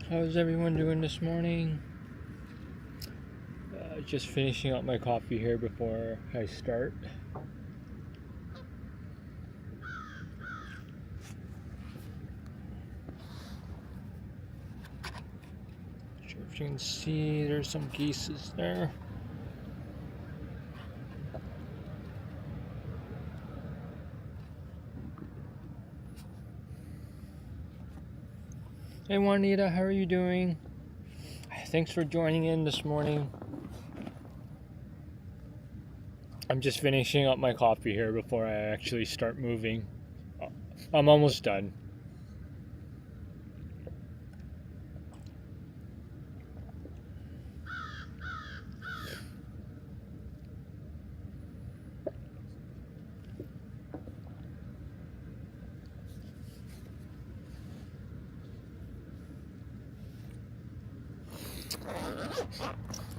How's everyone doing this morning? Just finishing up my coffee here before I start. Not sure if you can see, there's some geese there. Hey Juanita, how are you doing? Thanks for joining in this morning. I'm just finishing up my coffee here before I actually start moving. I'm almost done.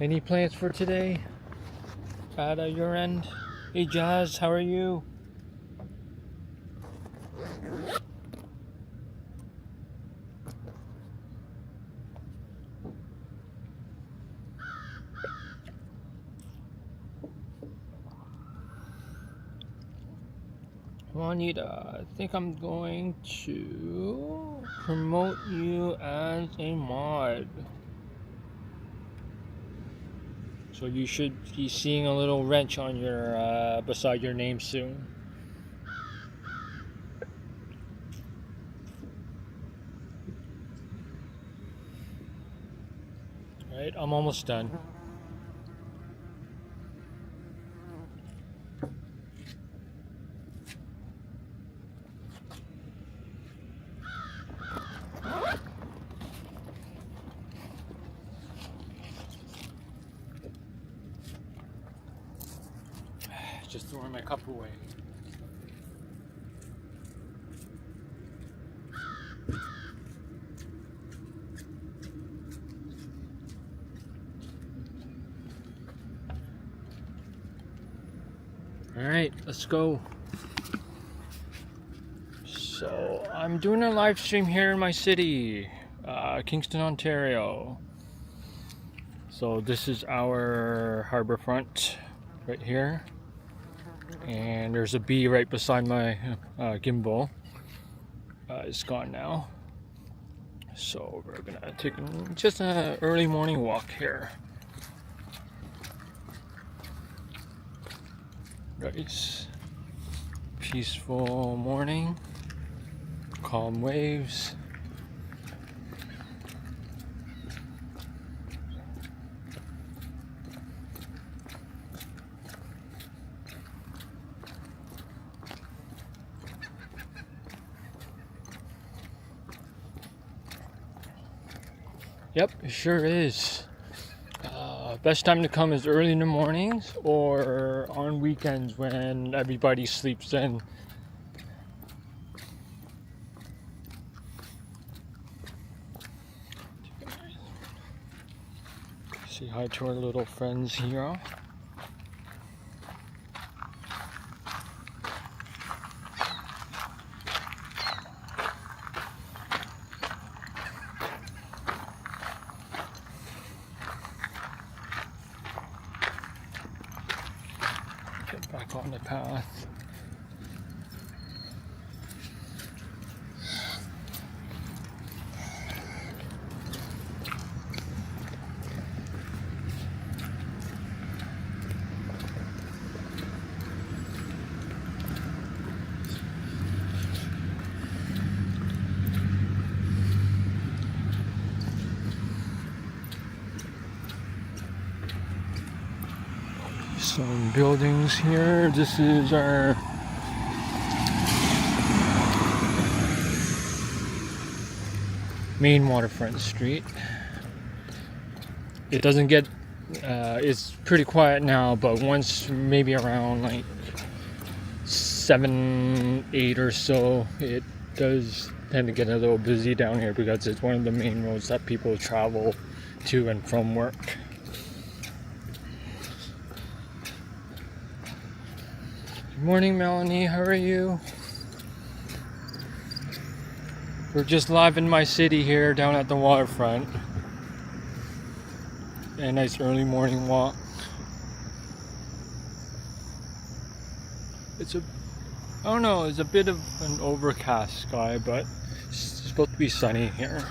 Any plans for today at your end? Hey Jazz, how are you? Juanita, I think I'm going to promote you as a mod. So you should be seeing a little wrench on your beside your name soon. Alright, I'm almost done. Just throwing my cup away. Alright, let's go. So, I'm doing a live stream here in my city, Kingston, Ontario. So, this is our harbor front right here. And there's a bee right beside my gimbal. It's gone now. So we're gonna take just an early morning walk here. Nice, peaceful morning, calm waves. Yep, it sure is. Best time to come is early in the mornings or on weekends when everybody sleeps in. Say hi to our little friends here. Back on the path. Some buildings here. This is our main waterfront street. It doesn't get it's pretty quiet now, but once maybe around like 7, 8 or so, it does tend to get a little busy down here because it's one of the main roads that people travel to and from work. Good morning, Melanie. How are you? We're just live in my city here down at the waterfront. A nice early morning walk. I don't know, it's a bit of an overcast sky, but it's supposed to be sunny here.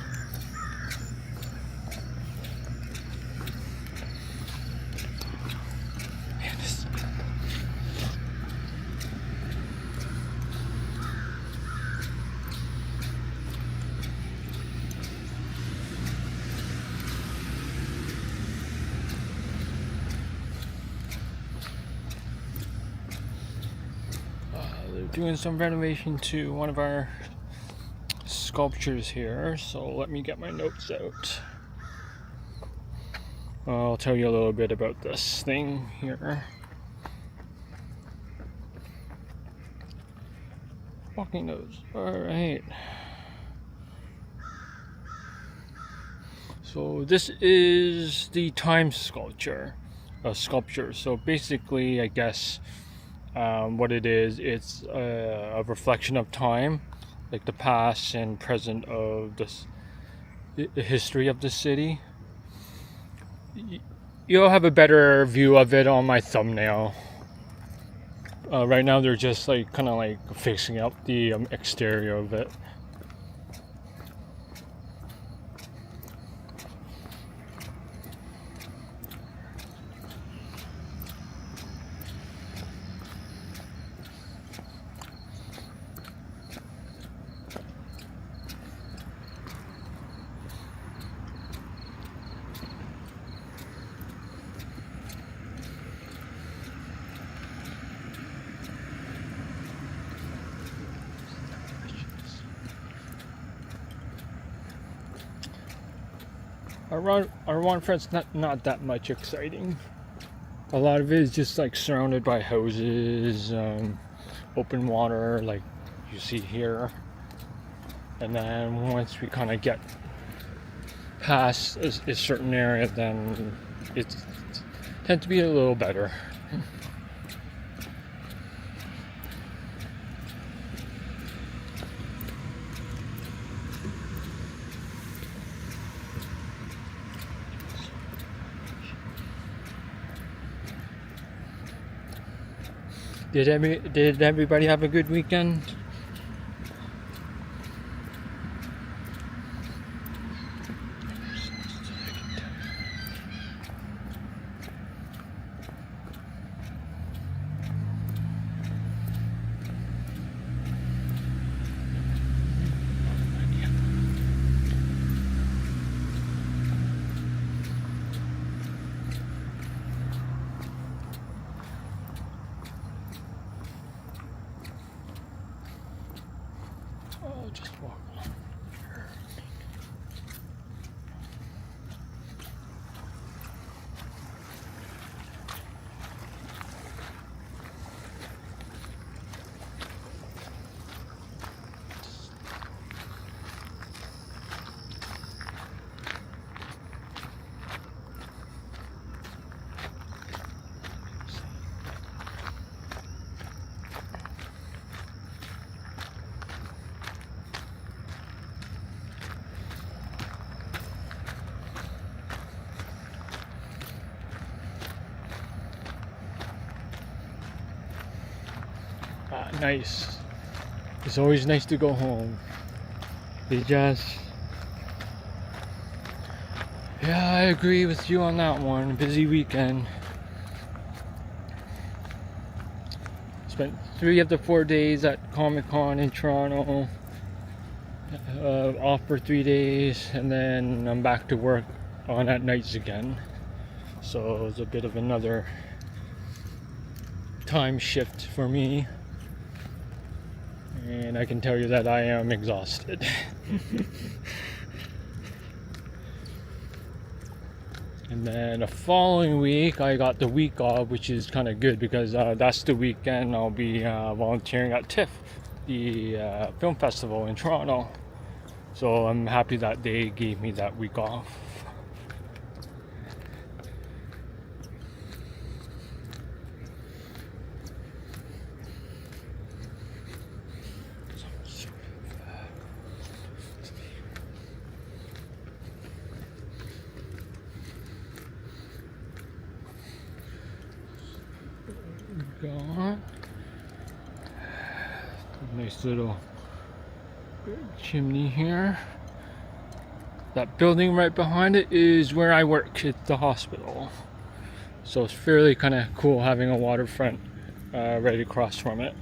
They're doing some renovation to one of our sculptures here, so let me get my notes out. I'll tell you a little bit about this thing here. Walking notes. Alright. So this is the time sculpture. So basically, I guess what it is, it's a reflection of time, like the past and present of the history of the city. You'll have a better view of it on my thumbnail. Right now they're just like kind of like fixing up the exterior of it. Our waterfront's not that much exciting. A lot of it is just like surrounded by houses, open water like you see here. And then once we kind of get past a certain area, then it tends to be a little better. Did everybody have a good weekend? I'll just walk along here. Nice. It's always nice to go home. Yeah, I agree with you on that one. Busy weekend. Spent 3 of the 4 days at Comic-Con in Toronto. Off for 3 days, and then I'm back to work on at nights again. So it's a bit of another time shift for me. And I can tell you that I am exhausted. And then the following week, I got the week off, which is kind of good because that's the weekend I'll be volunteering at TIFF, the film festival in Toronto. So I'm happy that they gave me that week off. go. Nice little chimney here. That building right behind it is where I work at the hospital. So it's fairly kind of cool having a waterfront right across from it.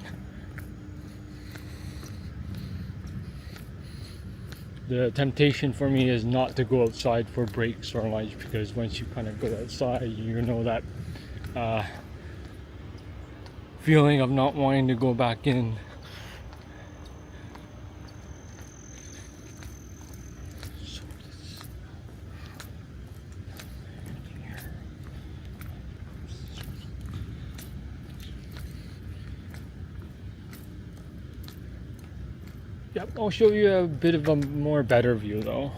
The temptation for me is not to go outside for breaks or lunch, because once you kind of go outside, you know that feeling of not wanting to go back in. Yep, I'll show you a bit of a more better view though.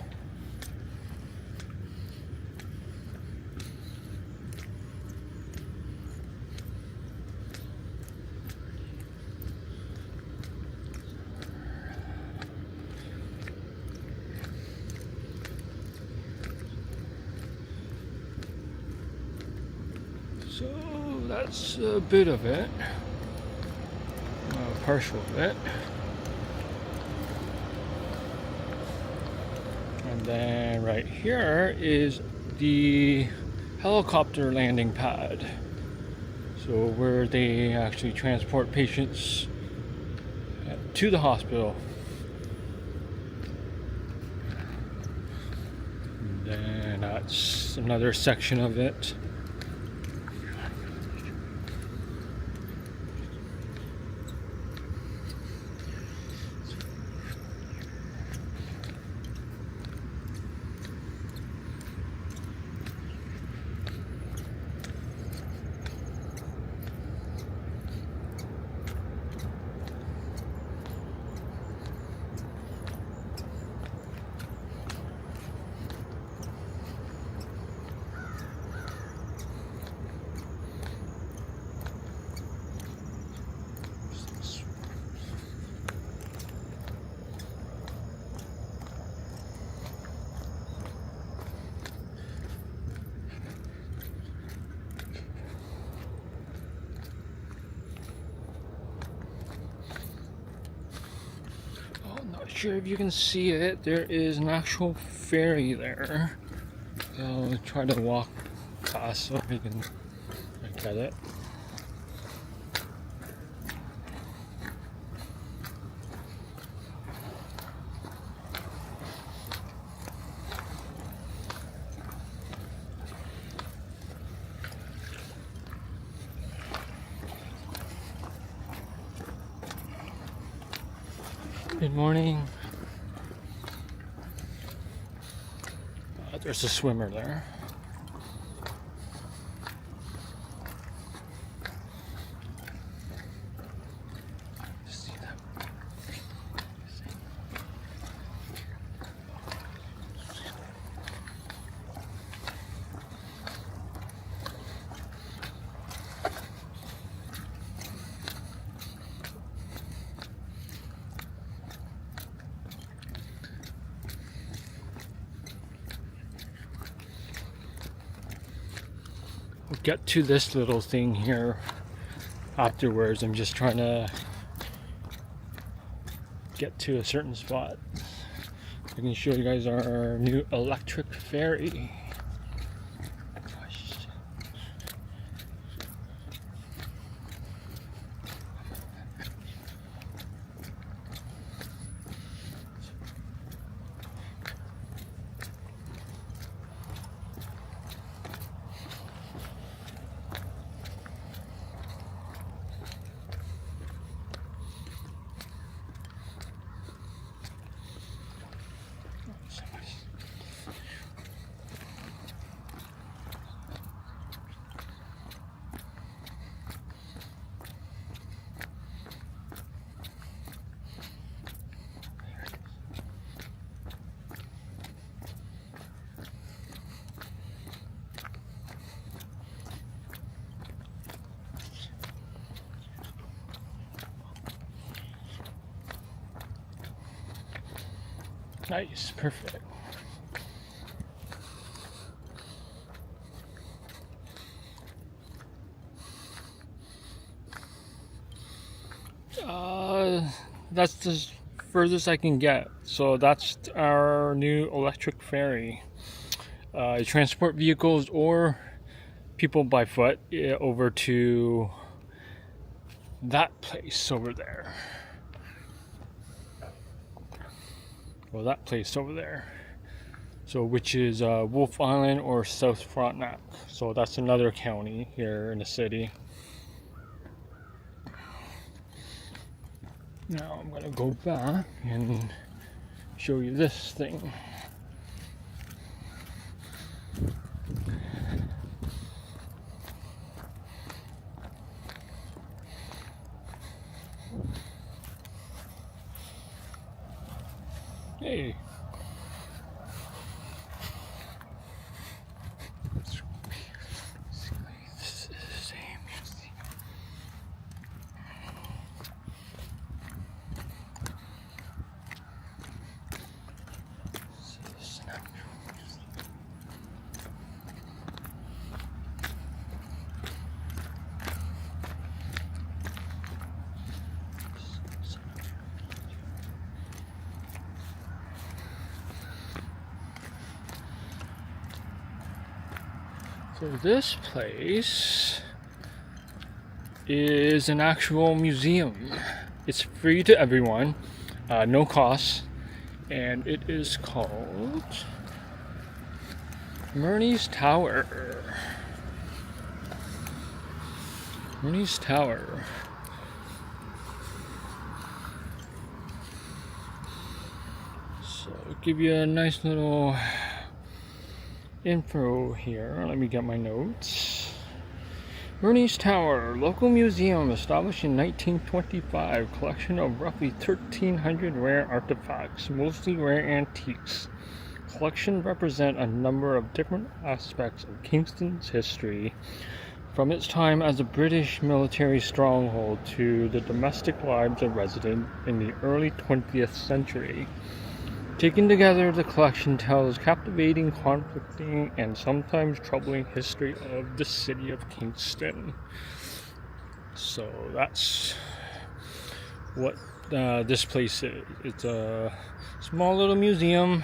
So that's a bit of it, partial of it. And then right here is the helicopter landing pad. So where they actually transport patients to the hospital. And then that's another section of it. Not sure if you can see it. There is an actual ferry there. I'll try to walk past so we can look at it. Good morning. There's a swimmer there. See that? We'll get to this little thing here afterwards. I'm just trying to get to a certain spot. I can show you guys our new electric ferry. Nice, perfect. That's the furthest I can get. So that's our new electric ferry. You transport vehicles or people by foot over to that place over there. Well, that place over there. So, which is Wolf Island or South Frontenac. So that's another county here in the city. Now I'm gonna go back and show you this thing. Hey. This is the same museum. So this place is an actual museum. It's free to everyone, no cost, and it is called Murney's Tower. Murney's Tower. So I'll give you a nice little info here. Let me get my notes. Murney's Tower, local museum established in 1925, collection of roughly 1,300 rare artifacts, mostly rare antiques. Collection represent a number of different aspects of Kingston's history, from its time as a British military stronghold to the domestic lives of residents in the early 20th century. Taken together, the collection tells captivating, conflicting, and sometimes troubling history of the city of Kingston. So that's what this place is. It's a small little museum,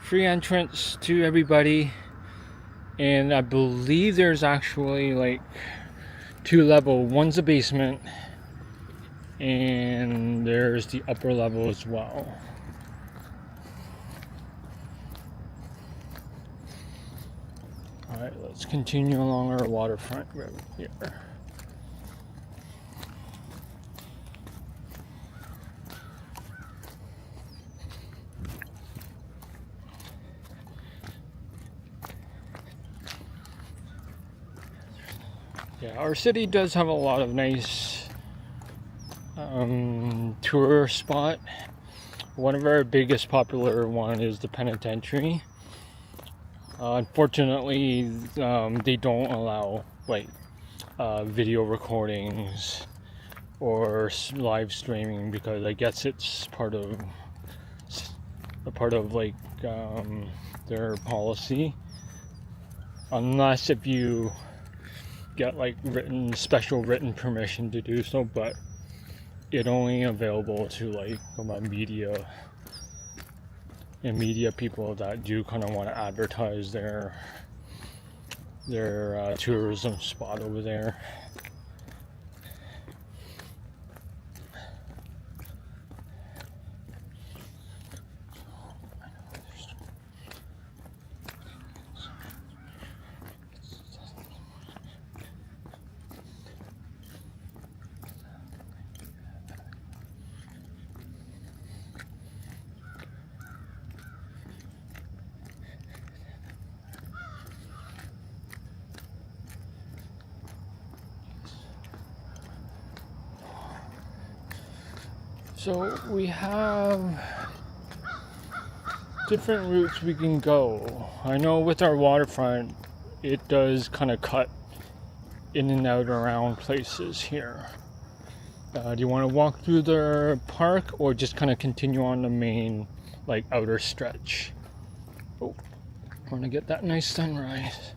free entrance to everybody, and I believe there's actually like 2 levels. One's a basement, and there's the upper level as well. Alright, let's continue along our waterfront road here. Yeah, our city does have a lot of nice tour spot. One of our biggest popular one is the penitentiary. Unfortunately, they don't allow like video recordings or live streaming because I guess it's part of like their policy, unless if you get like special written permission to do so, but it only available to like media and media people that do kind of want to advertise their tourism spot over there. So we have different routes we can go. I know with our waterfront, it does kind of cut in and out around places here. Do you want to walk through the park or just kind of continue on the main like outer stretch? Oh, I want to get that nice sunrise.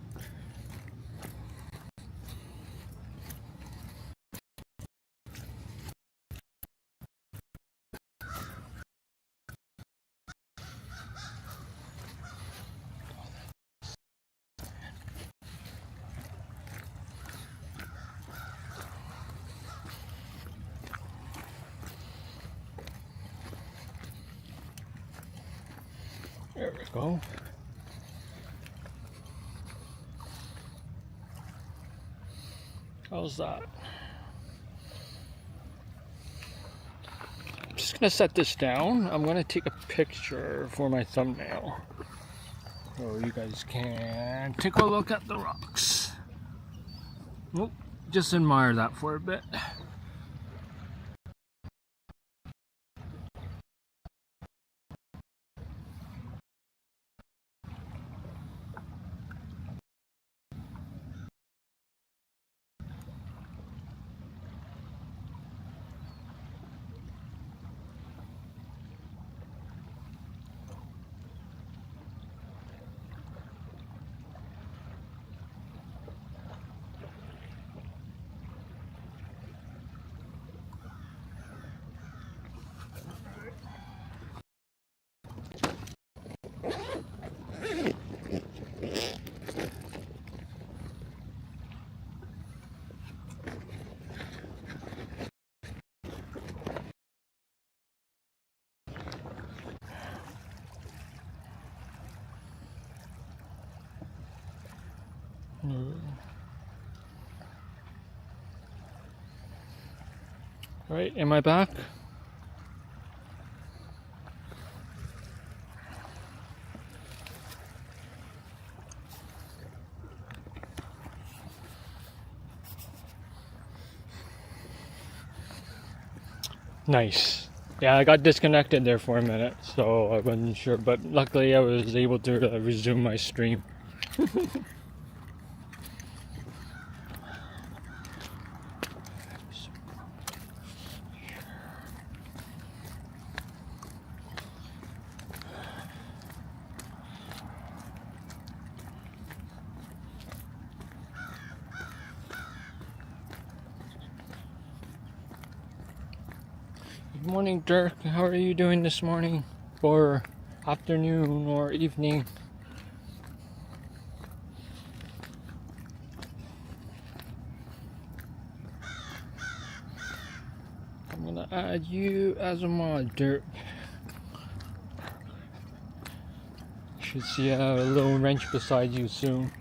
go. How's that? I'm just gonna set this down. I'm gonna take a picture for my thumbnail so you guys can take a look at the rocks. Oh, just admire that for a bit. Right, am I back? Nice. Yeah, I got disconnected there for a minute, so I wasn't sure, but luckily I was able to resume my stream. Good morning, Dirk. How are you doing this morning? Or afternoon or evening? I'm gonna add you as a mod, Dirk. Should see a little wrench beside you soon.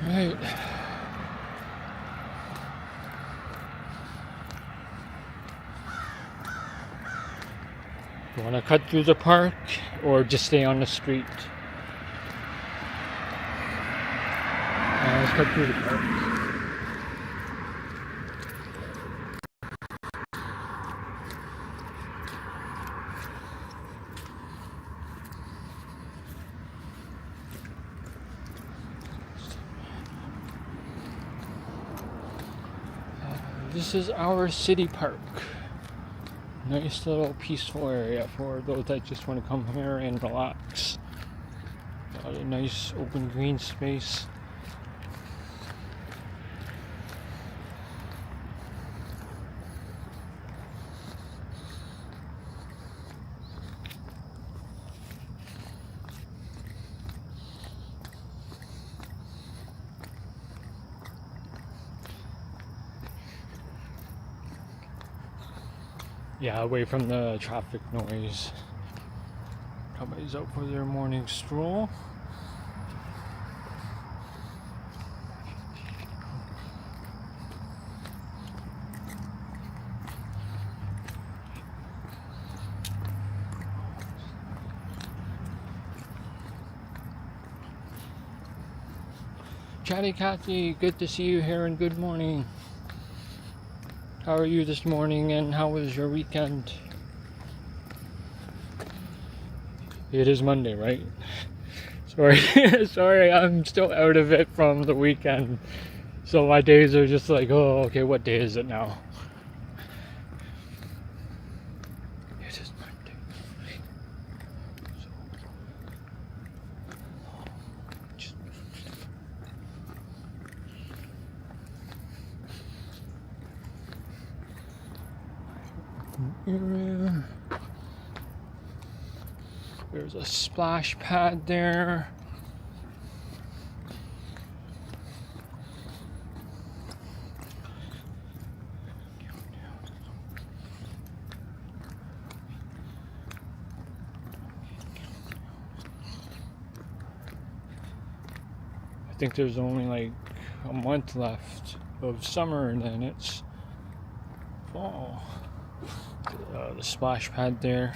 Right. You want to cut through the park or just stay on the street? Let's cut through the park. This is our city park. Nice little peaceful area for those that just want to come here and relax. Got a nice open green space. Yeah, away from the traffic noise. Everybody's out for their morning stroll. Chatty Cathy, good to see you here and good morning. How are you this morning and how was your weekend? It is Monday, right? Sorry, sorry, I'm still out of it from the weekend. So my days are just like, oh, okay, what day is it now? It is Monday. area. There's a splash pad there. I think there's only like a month left of summer and then it's fall. The splash pad there.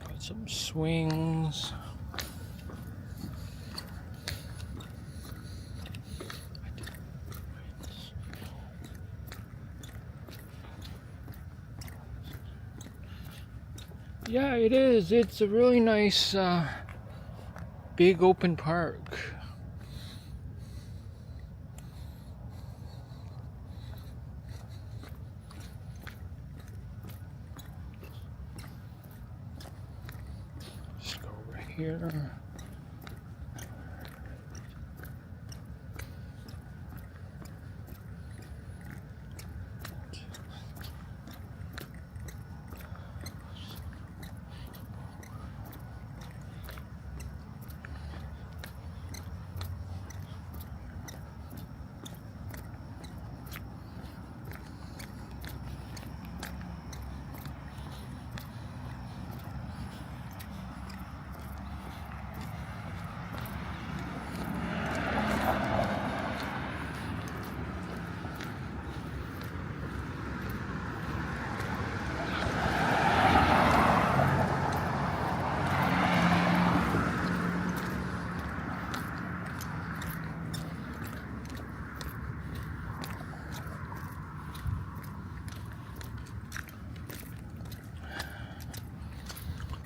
Got some swings. Yeah, it is. It's a really nice, big open park. Just go over here.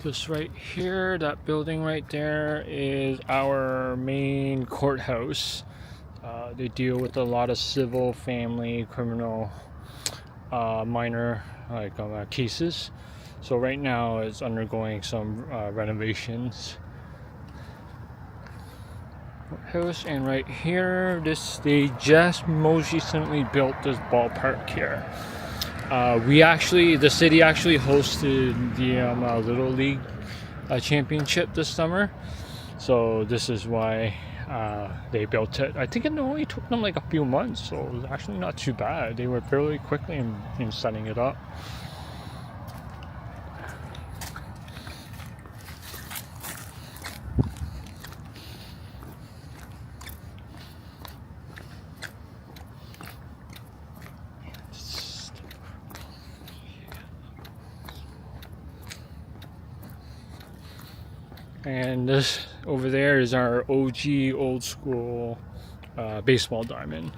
This right here, that building right there is our main courthouse. They deal with a lot of civil, family, criminal, minor cases. So right now it's undergoing some renovations. House, and right here, they just most recently built this ballpark here. The city actually hosted the Little League championship this summer, so this is why they built it. I think it only took them like a few months, so it was actually not too bad. They were fairly quickly in setting it up. And this over there is our OG old school baseball diamond.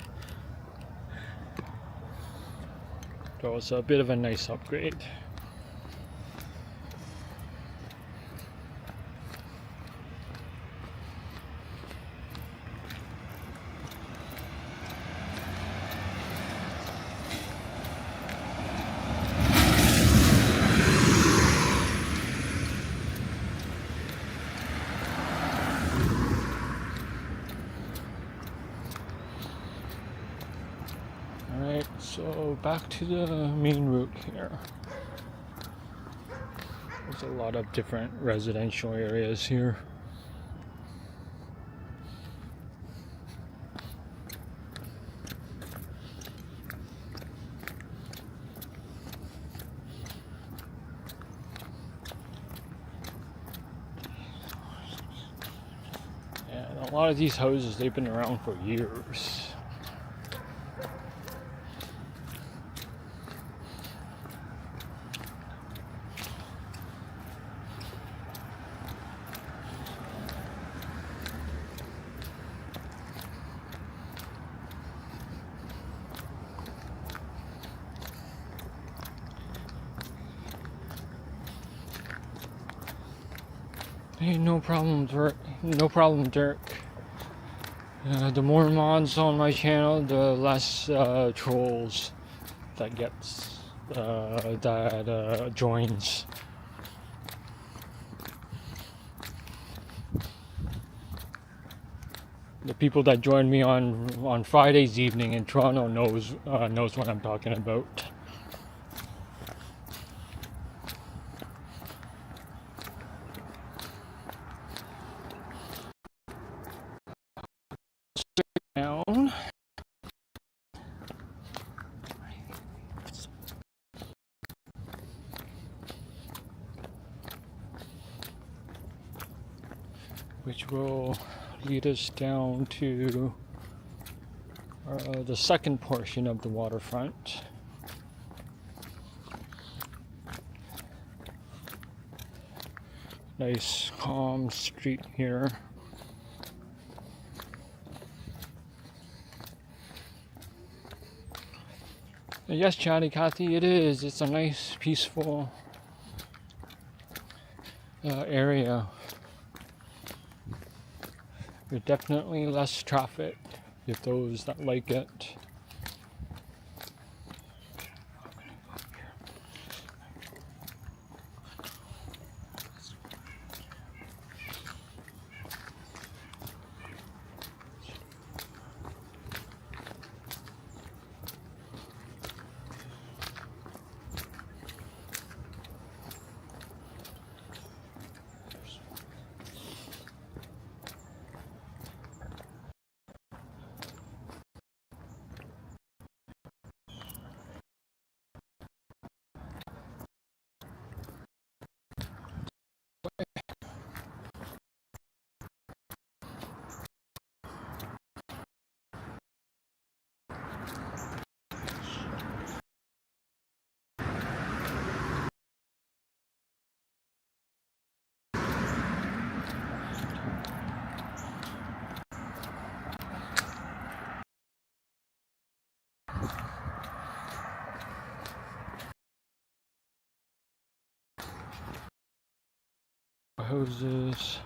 So it's a bit of a nice upgrade. Alright, so back to the main route here. There's a lot of different residential areas here. And a lot of these houses, they've been around for years. Hey, no problem, Dirk. No problem, Dirk. The more mods on my channel, the less trolls that gets joins. The people that join me on Friday's evening in Toronto knows what I'm talking about. Down. Which will lead us down to the second portion of the waterfront. Nice calm street here. And yes, Chatty Cathy, it is. It's a nice, peaceful area. There's definitely less traffic if those that like it. Hoses.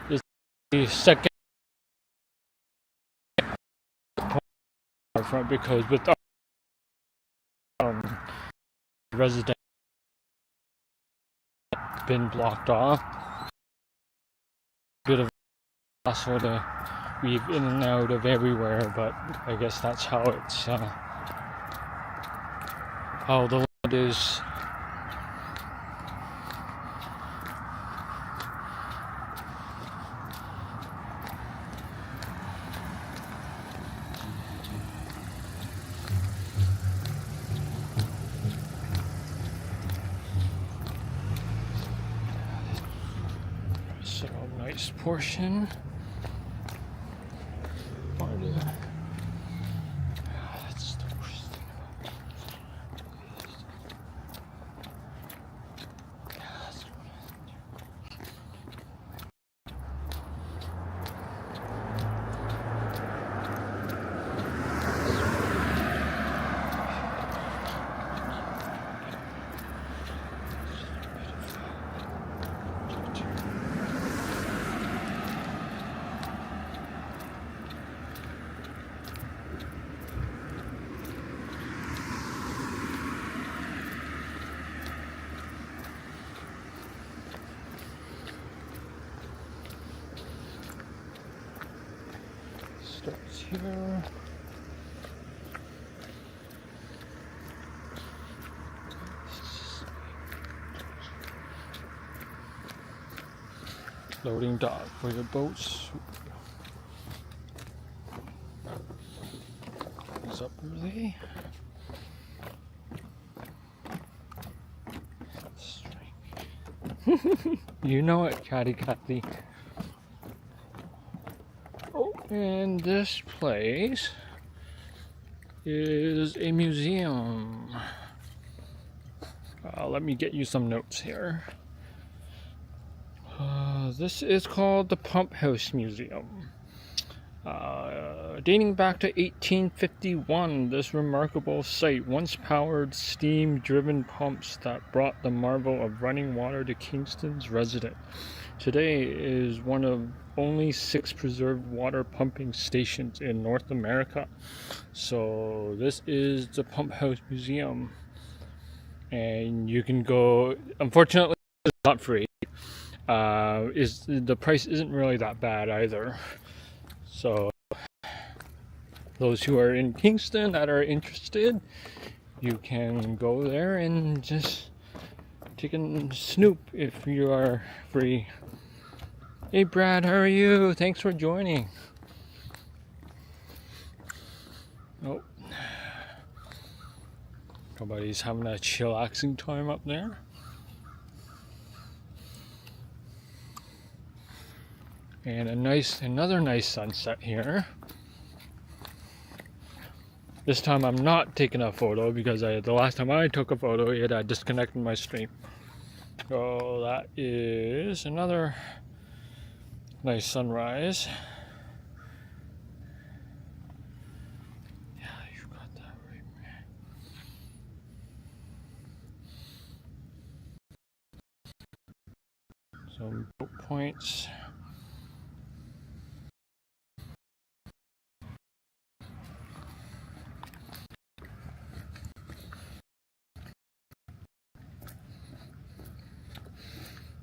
This is the second front because with our resident been blocked off, bit of a hassle to weave in and out of everywhere, but I guess that's how it's how the land is. So nice portion. That's the worst thing starts here. Loading dock for your boats. Is up early. You know it, Chatty Cathy. Oh, and this place is a museum. Let me get you some notes here. This is called the Pump House Museum. Dating back to 1851, this remarkable site once powered steam-driven pumps that brought the marvel of running water to Kingston's residents. Today is one of only 6 preserved water pumping stations in North America. So this is the Pump House Museum, and you can go. Unfortunately, it's not free. The price isn't really that bad either. So those who are in Kingston that are interested, you can go there and just take a snoop if you are free. Hey Brad, how are you? Thanks for joining. Oh, nobody's having a chillaxing time up there. And another nice sunset here. This time I'm not taking a photo because the last time I took a photo it had disconnected my stream. So that is another nice sunrise. Yeah, you got that right, man. Some boat points.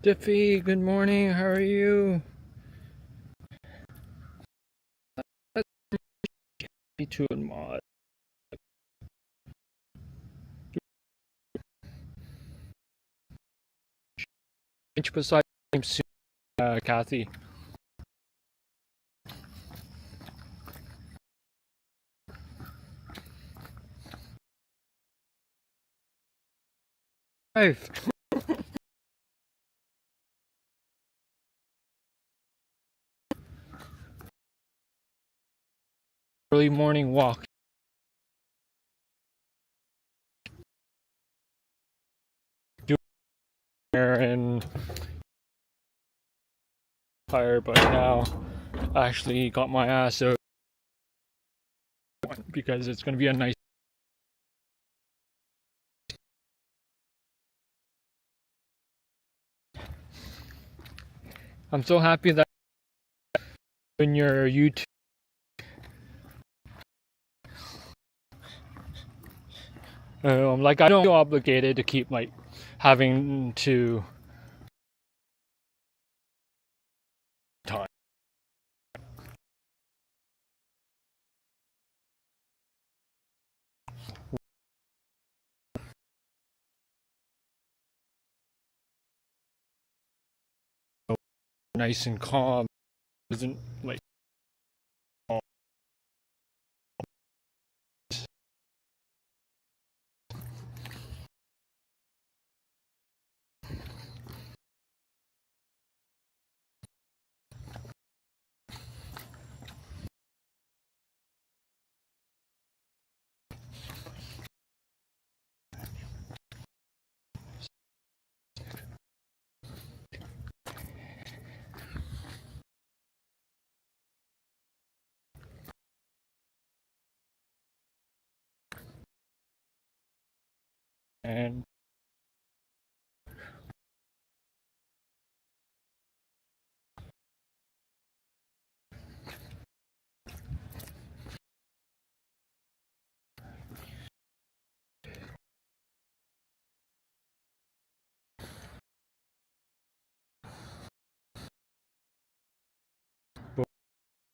Diffie, good morning. How are you? Me too, and mod. Inch beside Kathy. Five. Early morning walk. And fire, but now I actually got my ass out because it's going to be a nice. I'm so happy that in your YouTube. Like I don't feel obligated to keep like having to time. Nice and calm, isn't like. And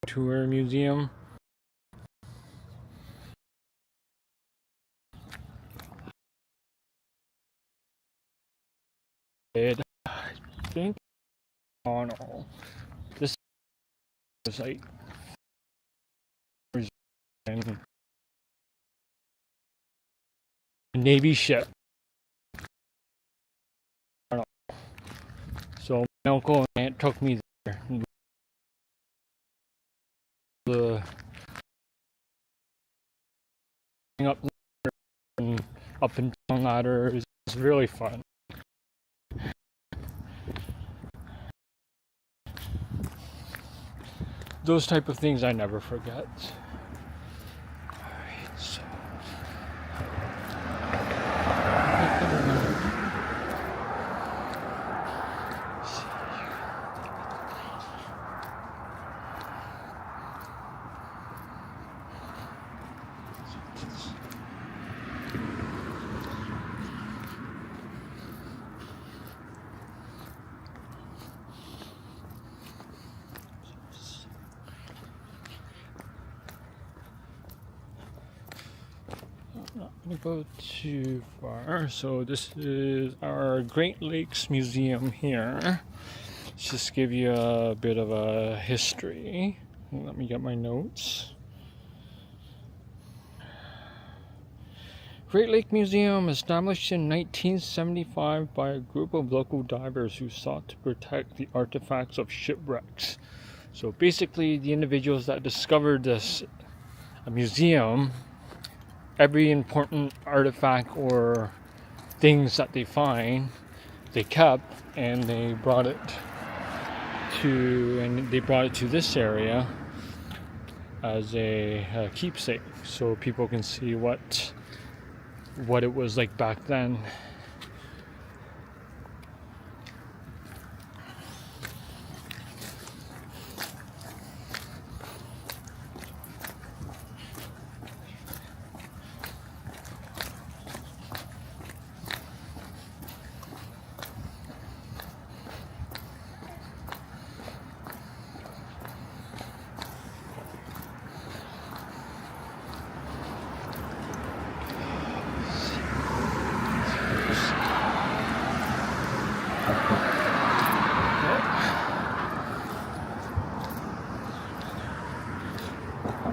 tour museum. I think on all this is like and Navy ship. So my uncle and aunt took me there. The up and up and down ladders is really fun. those type of things I never forget. Alright, so not gonna go too far. So this is our Great Lakes Museum here. Let's just give you a bit of a history. Let me get my notes. Great Lake Museum, established in 1975 by a group of local divers who sought to protect the artifacts of shipwrecks. So basically, the individuals that discovered this museum, every important artifact or things that they find, they kept and they brought it to this area as a keepsake, so people can see what it was like back then.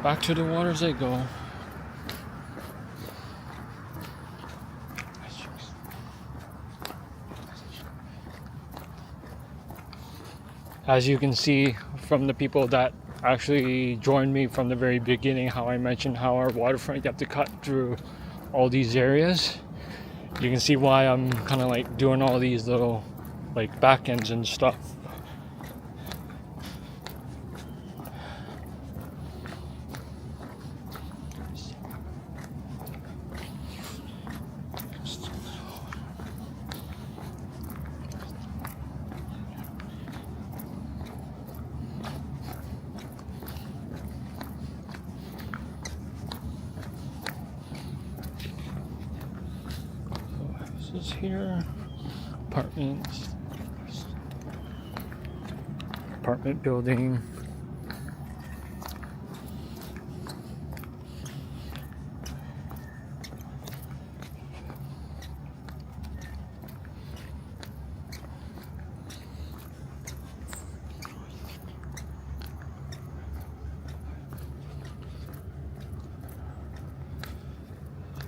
Back to the water as they go. As you can see from the people that actually joined me from the very beginning, how I mentioned how our waterfront, you have to cut through all these areas. You can see why I'm kind of like doing all these little like back ends and stuff. This is here, apartments, apartment building.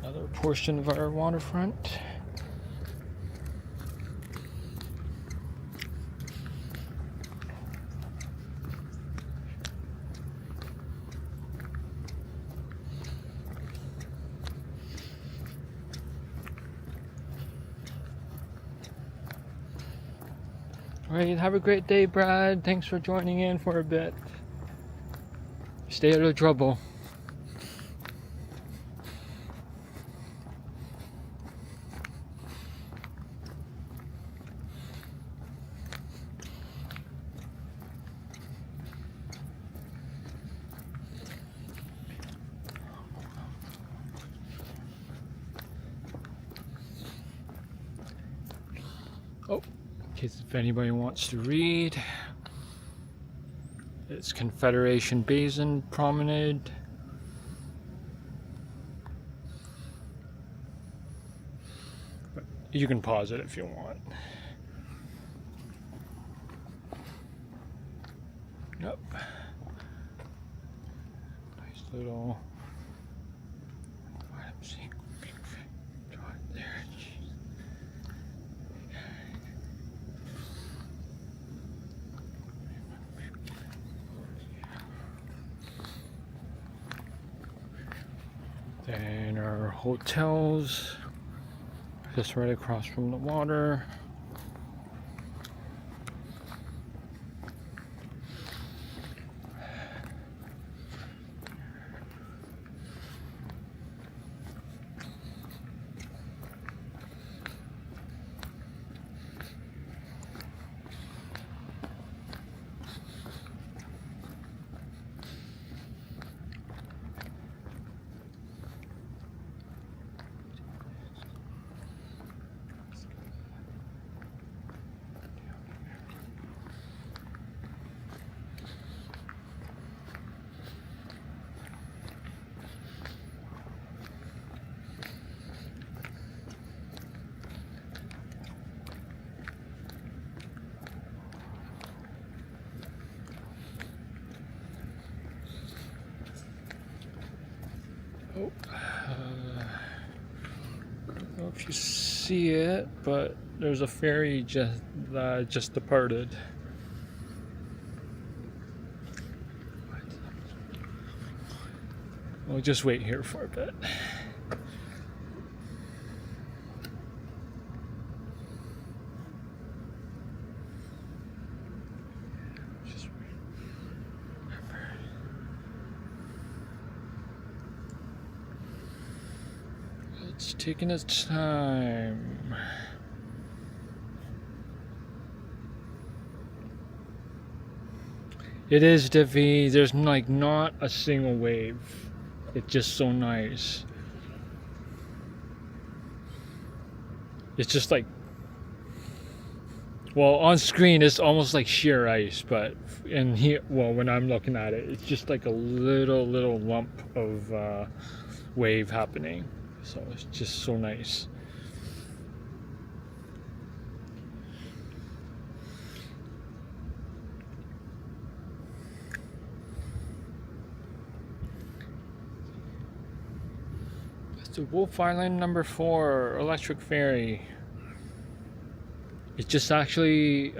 Another portion of our waterfront. Alright, have a great day, Brad. Thanks for joining in for a bit. Stay out of trouble. Oh, in case if anybody wants to read, it's Confederation Basin Promenade. But you can pause it if you want. Yep. Nice little. There. Then our hotels, just right across from the water. you see it, but there's a ferry just departed. We'll just wait here for a bit. It's taking its time. It is dippy. There's like not a single wave. It's just so nice. It's just like, well, on screen it's almost like sheer ice, but in here, well, when I'm looking at it, it's just like a little lump of wave happening. So it's just so nice. It's the Wolf Island number 4 electric ferry. It just actually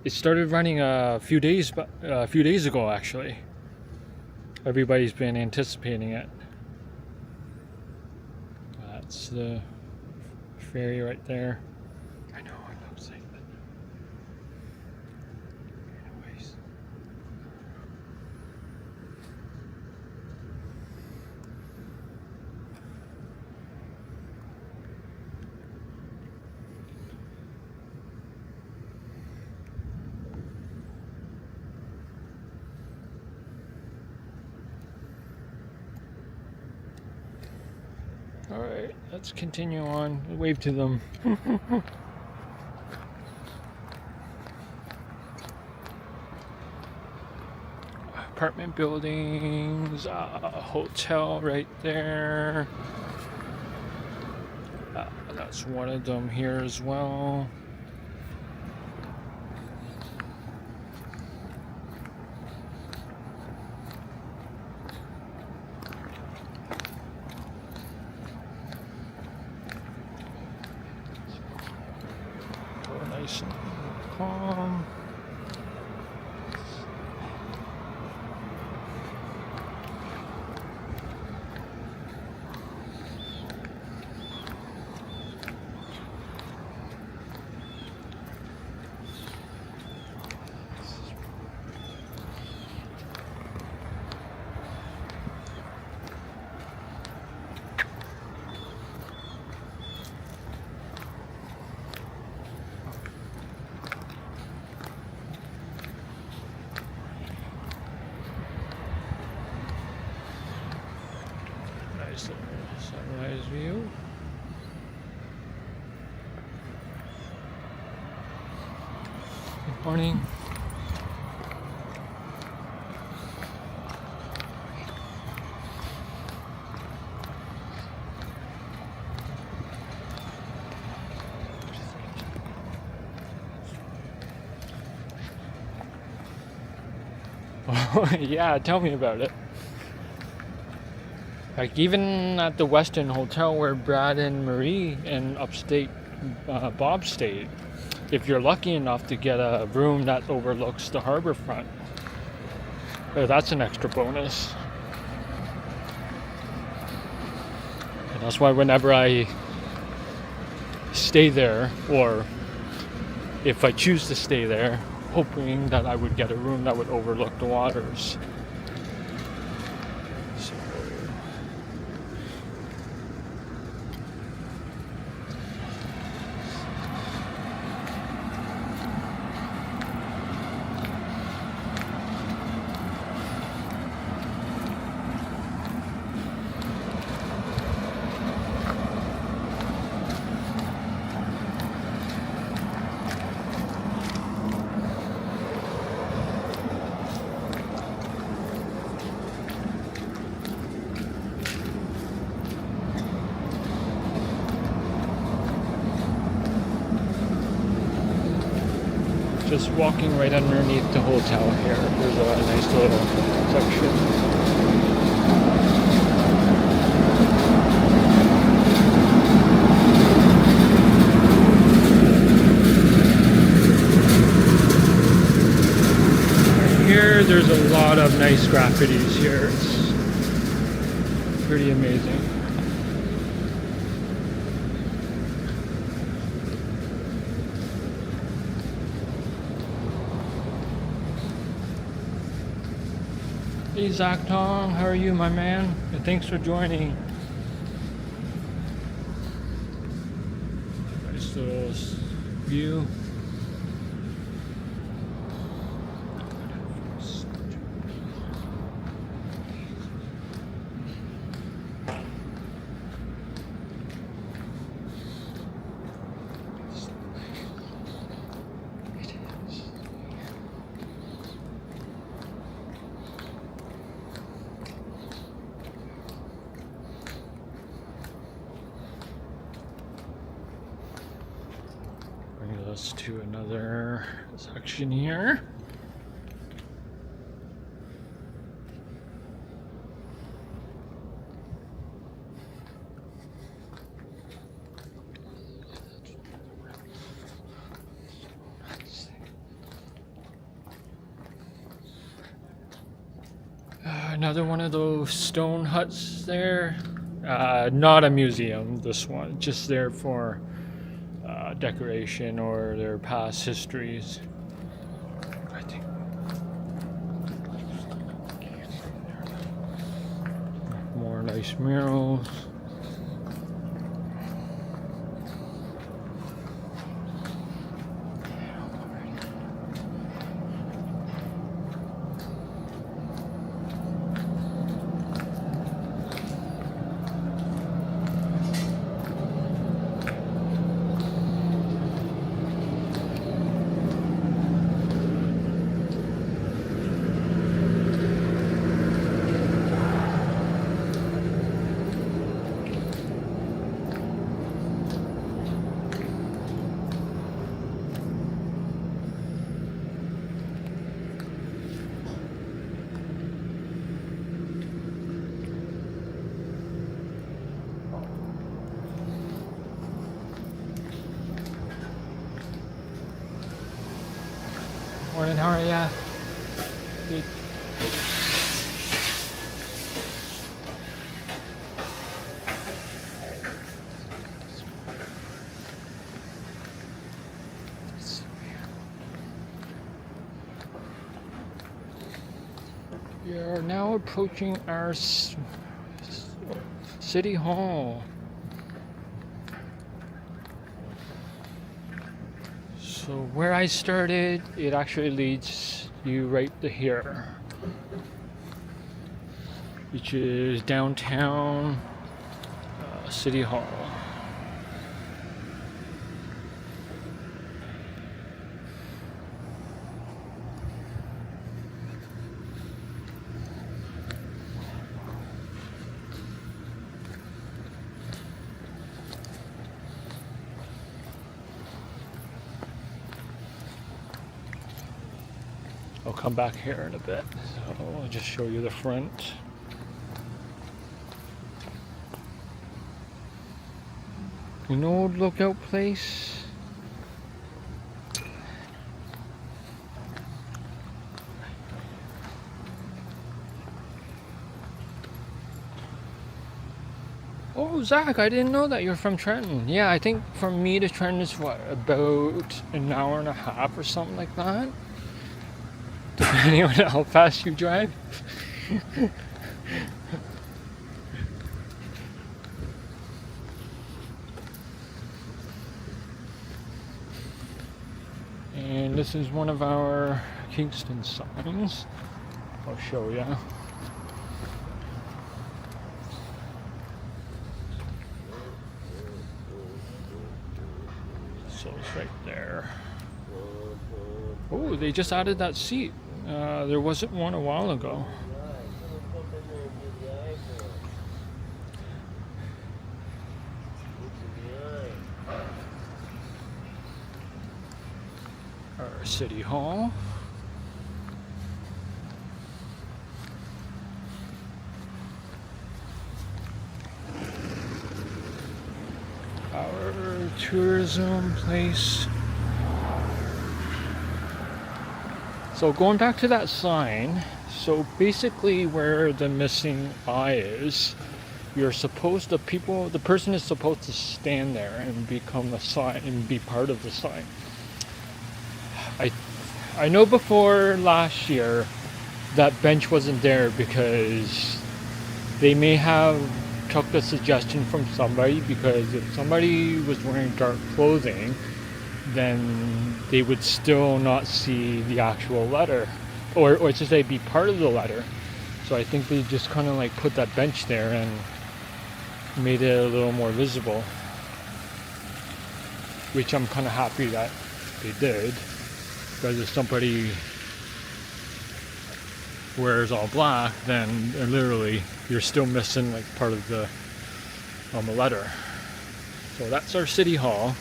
it started running a few days ago. Actually, everybody's been anticipating it. That's the ferry right there. I know, I'm not saying that. Anyways. Alright, let's continue on. Wave to them. Apartment buildings, a hotel right there. That's one of them here as well. Nice and calm. Nice little sunrise view. Good morning. Oh, yeah, tell me about it. Like, even at the Westin Hotel where Brad and Marie and upstate Bob stayed, if you're lucky enough to get a room that overlooks the harbor front, that's an extra bonus. And that's why whenever I stay there, or if I choose to stay there, hoping that I would get a room that would overlook the waters. Just walking right underneath the hotel here. There's a nice little section. there's a lot of nice graffitis here. It's pretty amazing. Hey Zach Tong, how are you, my man? And thanks for joining. Nice little view. Brings us to another section here. Another one of those stone huts there. Not a museum, this one, just there for decoration or their past histories. I think more nice murals. Morning, how are ya? Good. We are now approaching our city hall. So where I started, it actually leads you right to here, which is downtown City Hall. I'll come back here in a bit, so I'll just show you the front. An old lookout place. Oh, Zach, I didn't know that you're from Trenton. Yeah, I think from me to Trenton is what, about an hour and a half or something like that? Depending on how fast you drive. And this is one of our Kingston signs. I'll show you. So it's right there. Oh, they just added that seat. There wasn't one a while ago. Our city hall. Our tourism place. So going back to that sign, so basically where the missing eye is, you're supposed to the person is supposed to stand there and become a sign and be part of the sign. I know before last year that bench wasn't there because they may have took the suggestion from somebody, because if somebody was wearing dark clothing, then they would still not see the actual letter, or to say be part of the letter. So I think they just kind of like put that bench there and made it a little more visible, which I'm kind of happy that they did, because if somebody wears all black, then literally you're still missing like part of the letter. So that's our city hall.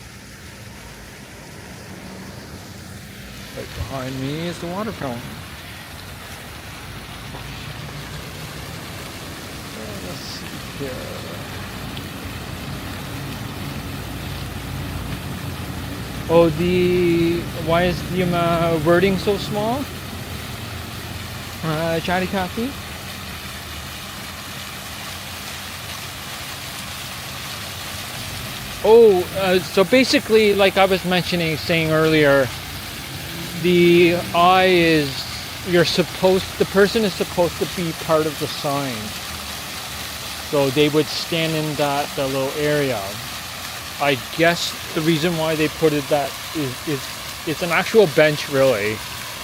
Right behind me is the Waterfront. Let's see here. Oh, why is the wording so small? Chatty Cathy? So basically, like I was saying earlier, the eye is, the person is supposed to be part of the sign. So they would stand in that little area. I guess the reason why they put it that is it's an actual bench really.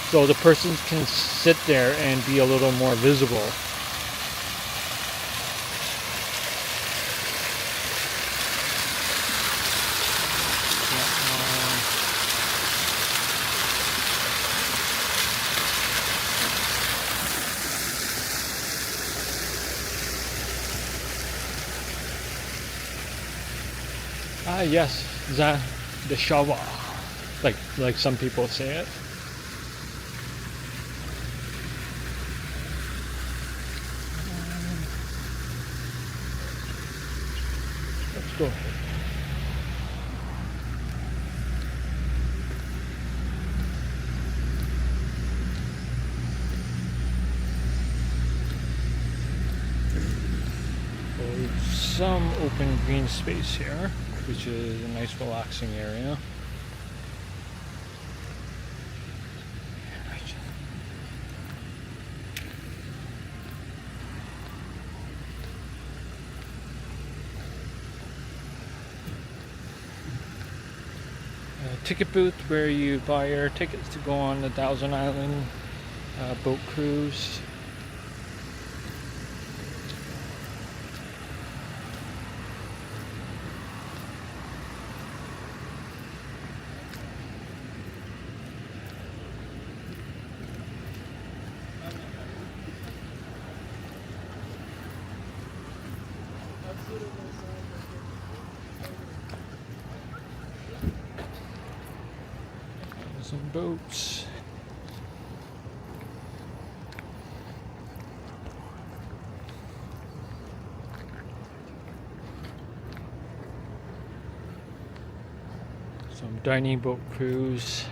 So the person can sit there and be a little more visible. Yes, the Shawa, like some people say it. Let's go. Some open green space here, which is a nice relaxing area. A ticket booth where you buy your tickets to go on the Thousand Island boat cruise. Some boats. Some dining boat cruise.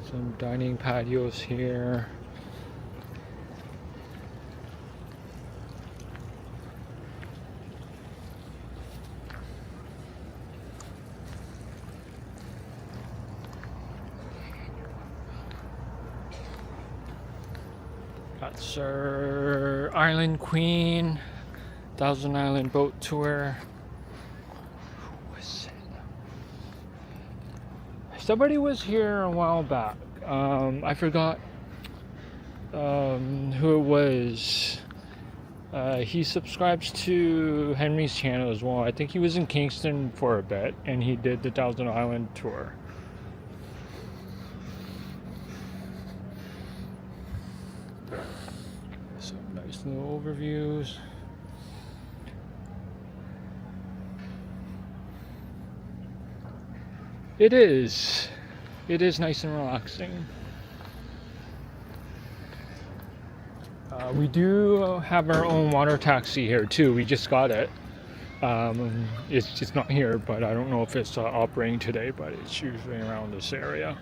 Some dining patios here. That's our Island Queen, Thousand Island boat tour. Who was it? Somebody was here a while back. I forgot who it was. He subscribes to Henry's channel as well. I think he was in Kingston for a bit, and he did the Thousand Island tour. Some nice little overviews. It is nice and relaxing. We do have our own water taxi here too. We just got it. It's not here, but I don't know if it's operating today, but it's usually around this area.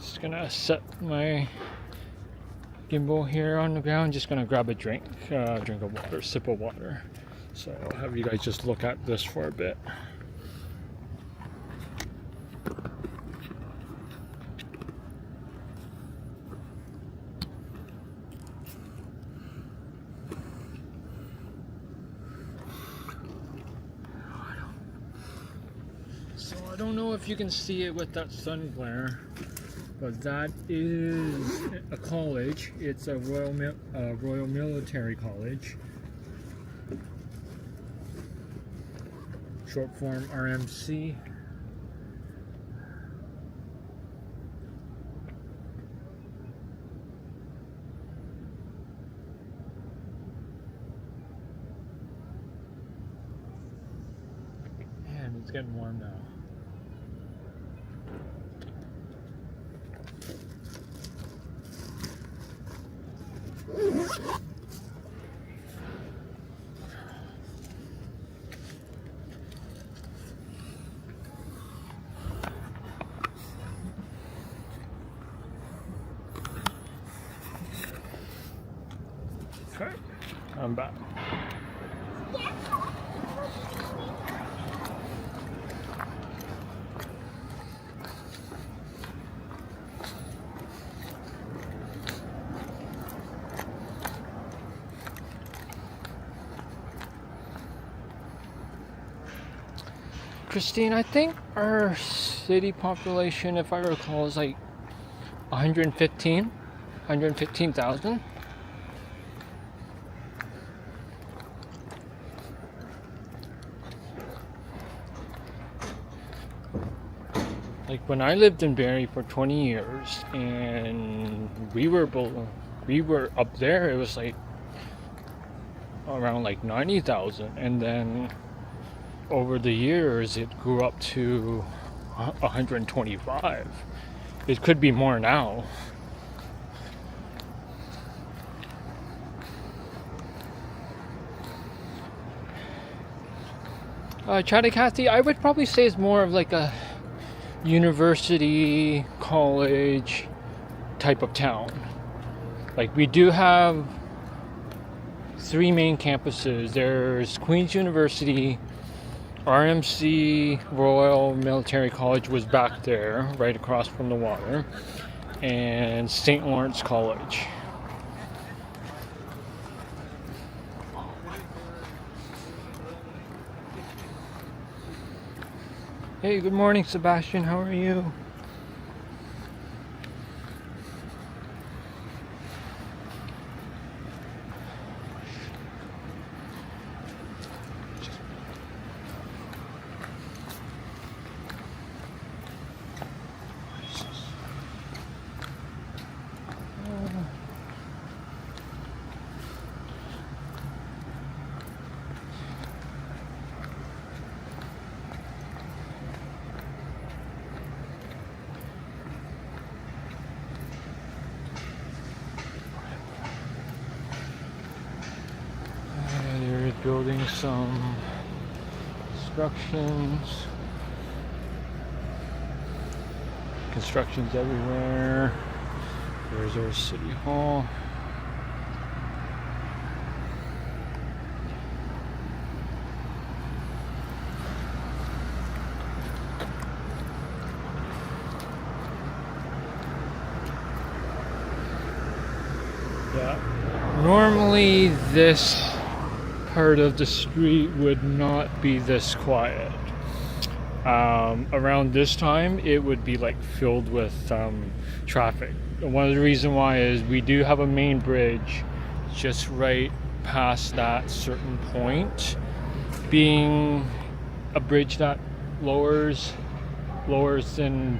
Just gonna set my gimbal here on the ground. Just gonna grab a drink of water, sip of water. So I'll have you guys just look at this for a bit. So I don't know if you can see it with that sun glare, but that is a college. It's a Royal Military College. Short form RMC. Man, it's getting warm now. Okay, I'm back. Christine, I think our city population, if I recall, is like 115,000. Like when I lived in Barrie for 20 years, and we were up there, it was like around like 90,000, and then over the years it grew up to 125. It could be more now. Chattahoochee, I would probably say is more of like a university, college type of town. Like we do have 3 main campuses. There's Queen's University, RMC, Royal Military College was back there, right across from the water, and St. Lawrence College. Hey, good morning, Sebastian. How are you? Building some constructions everywhere. There's our city hall. Yeah, normally this part of the street would not be this quiet. Around this time it would be like filled with traffic. One of the reasons why is we do have a main bridge just right past that certain point, being a bridge that lowers and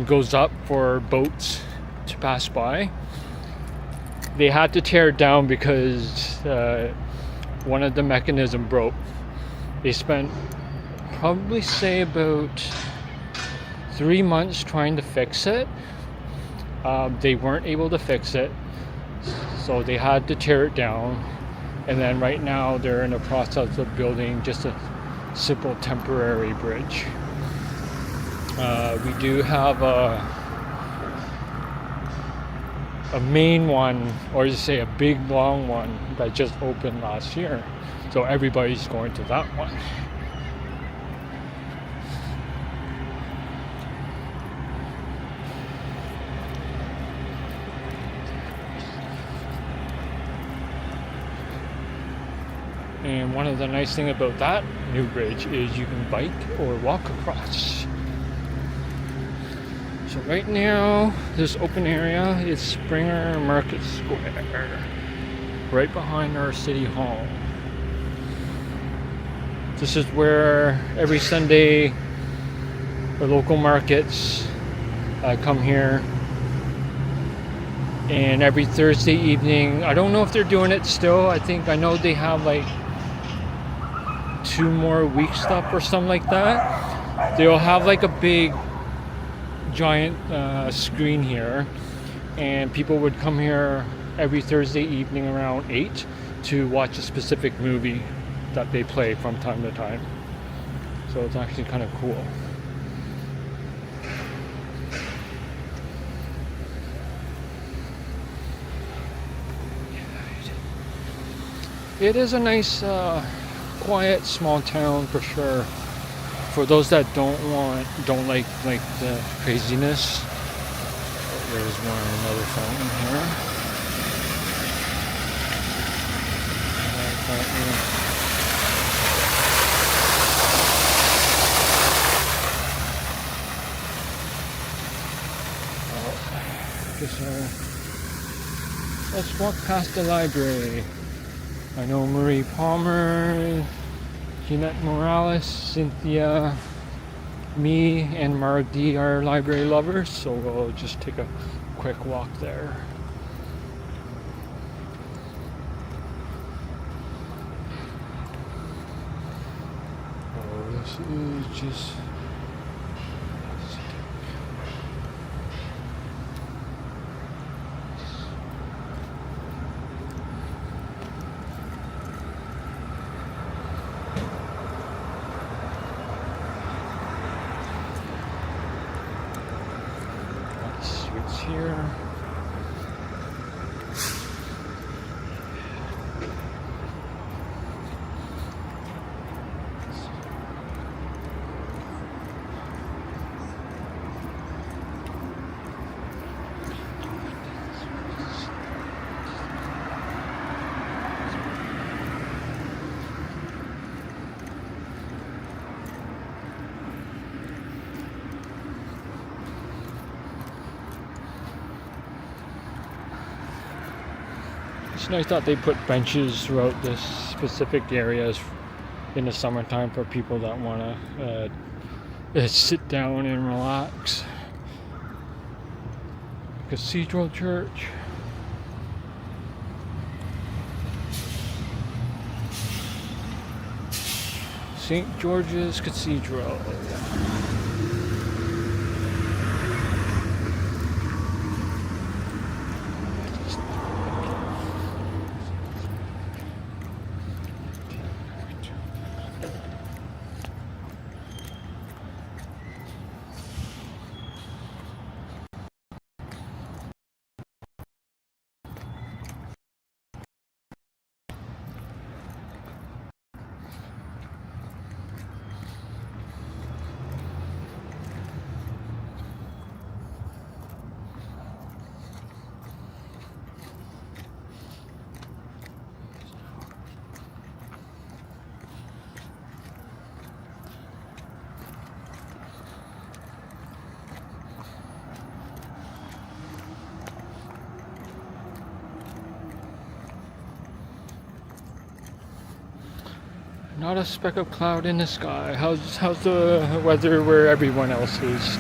goes up for boats to pass by. They had to tear it down because one of the mechanism broke. They spent probably say about 3 months trying to fix it. They weren't able to fix it, so they had to tear it down, and then right now they're in the process of building just a simple temporary bridge. We do have a main one, or just say a big long one that just opened last year, so everybody's going to that one. And one of the nice things about that new bridge is you can bike or walk across. So right now, this open area is Springer Market Square, right behind our city hall. This is where every Sunday the local markets come here. And every Thursday evening, I don't know if they're doing it still. I know they have like 2 more weeks up or something like that. They'll have like a big giant screen here, and people would come here every Thursday evening around 8 to watch a specific movie that they play from time to time. So it's actually kind of cool. It is a nice quiet small town for sure. For those that don't like the craziness. There's another fountain here. Let's walk past the library. I know Marie Palmer, Jeanette Morales, Cynthia, me, and Mardi are library lovers, so we'll just take a quick walk there. Oh, this is just... here. It's nice that they put benches throughout this specific areas in the summertime for people that want to sit down and relax. Cathedral Church. St. George's Cathedral. Not a speck of cloud in the sky. How's the weather where everyone else is?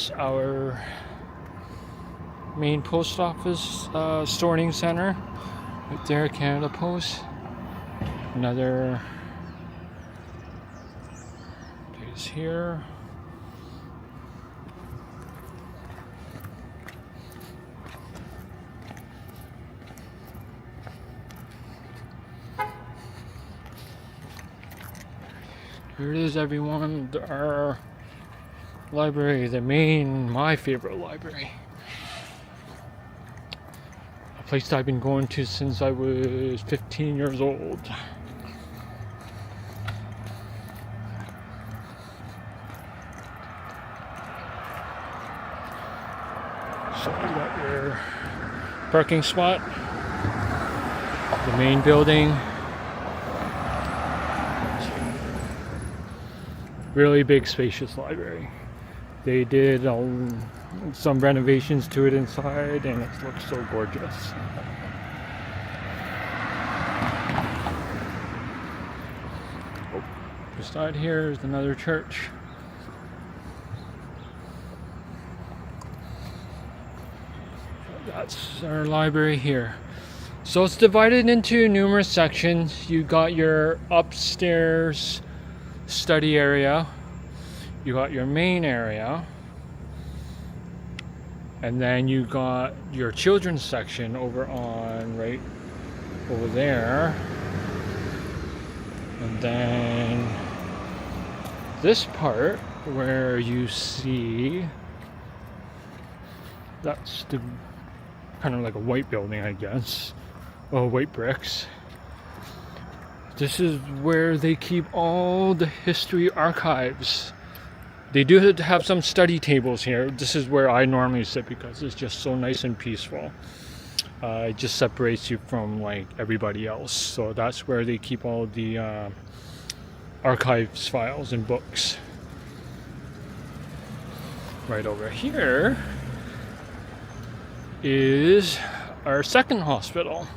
is our main post office sorting center. Right there, Canada Post. Another place here. Here it is, everyone. Our library, my favorite library. A place I've been going to since I was 15 years old. So you got your parking spot, the main building. Really big, spacious library. They did some renovations to it inside, and it looks so gorgeous. Oh, beside here is another church. That's our library here. So it's divided into numerous sections. You got your upstairs study area, you got your main area, and then you got your children's section right over there, and then this part where you see that's the kind of like a white building, I guess. Oh, white bricks. This is where they keep all the history archives. They do have some study tables here. This is where I normally sit because it's just so nice and peaceful. It just separates you from like everybody else. So that's where they keep all the archives files and books. Right over here is our second hospital.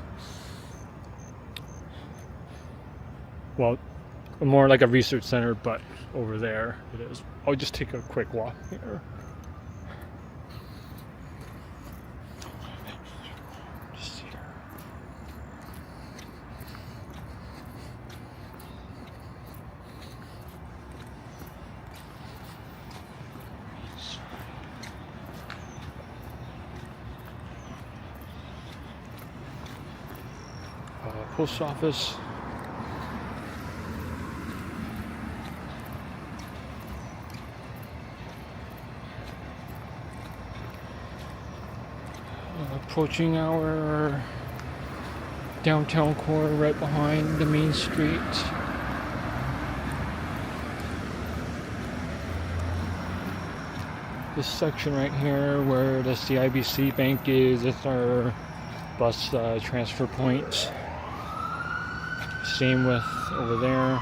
Well, more like a research center, but over there it is. I'll just take a quick walk here. Just here. Post office. Approaching our downtown core right behind the main street. This section right here where the CIBC bank is, it's our bus transfer point. Same with over there.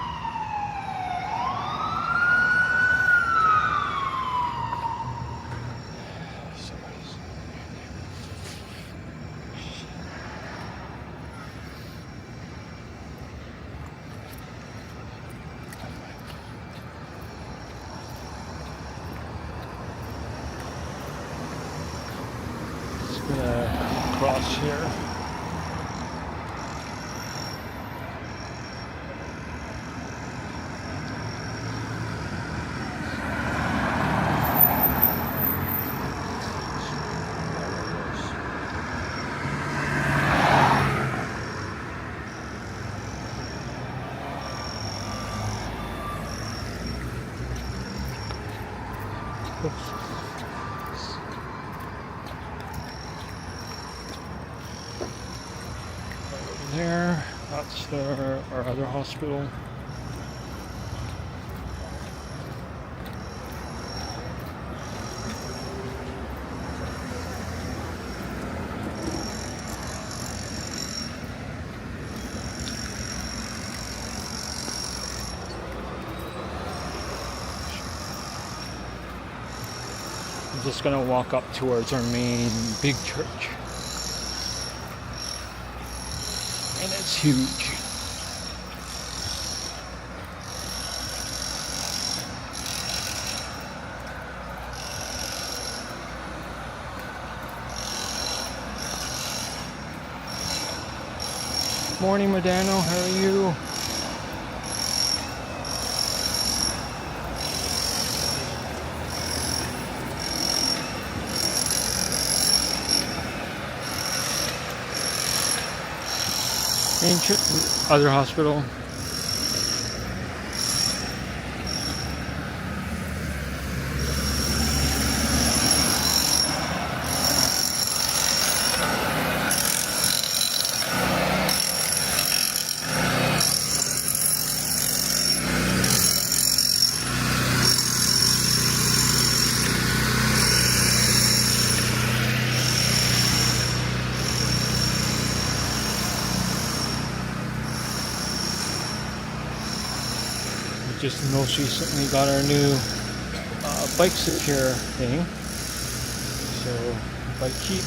Gonna cross here. There, that's our other hospital. I'm just gonna walk up towards our main big church. And it's huge. Morning, Madano. How are you? Ancient other hospital. Just most recently got our new bike secure thing, so bike keep.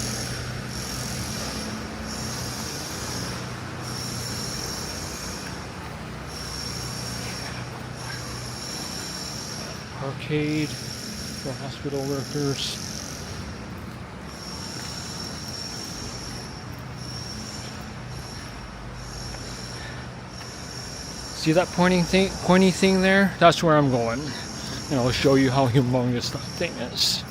Arcade for hospital workers. See that pointy thing there? That's where I'm going. And I'll show you how humongous that thing is.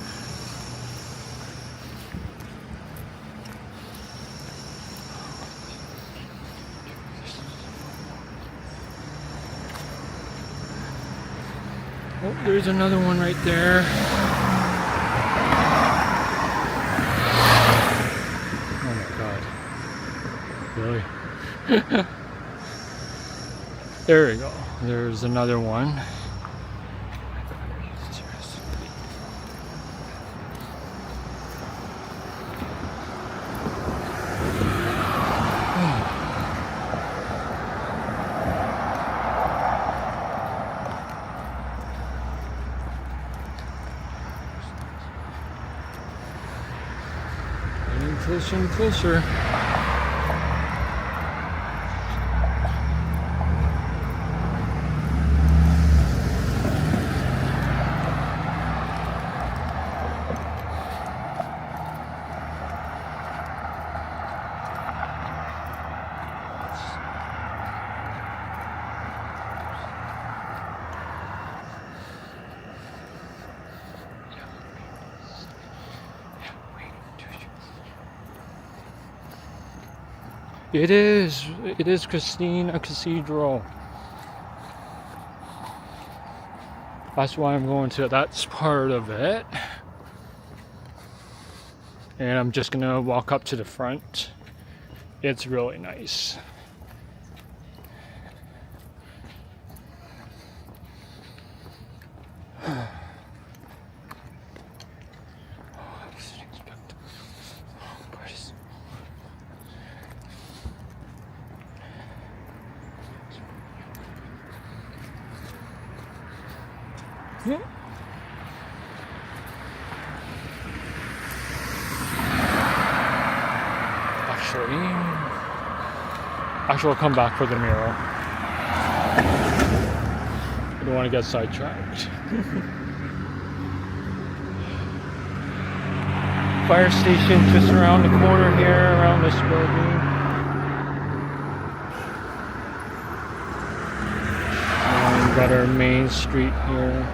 Oh, there's another one right there. Oh my god. Really? There we go. There's another one. Getting closer and closer. It is Christina Cathedral. That's why I'm going to, that's part of it. And I'm just gonna walk up to the front. It's really nice. Yeah. Actually, I'll come back for the mural. I don't want to get sidetracked. Fire station just around the corner here, around this building. And we've got our main street here.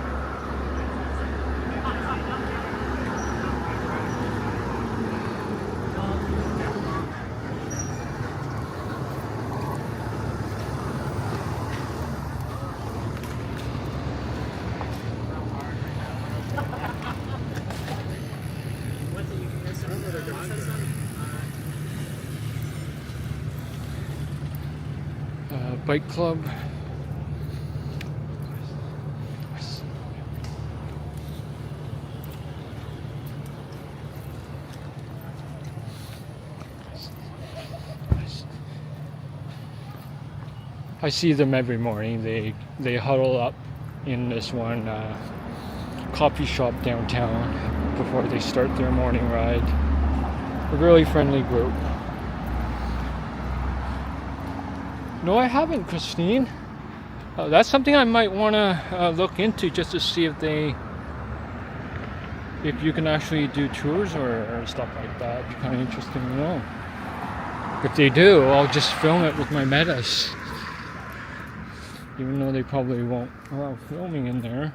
Bike club. I see them every morning. They huddle up in this one coffee shop downtown before they start their morning ride. A really friendly group. No, I haven't, Christine. That's something I might want to look into, just to see if you can actually do tours or stuff like that. It'd be kind of interesting to know. If they do, I'll just film it with my Metas. Even though they probably won't allow filming in there.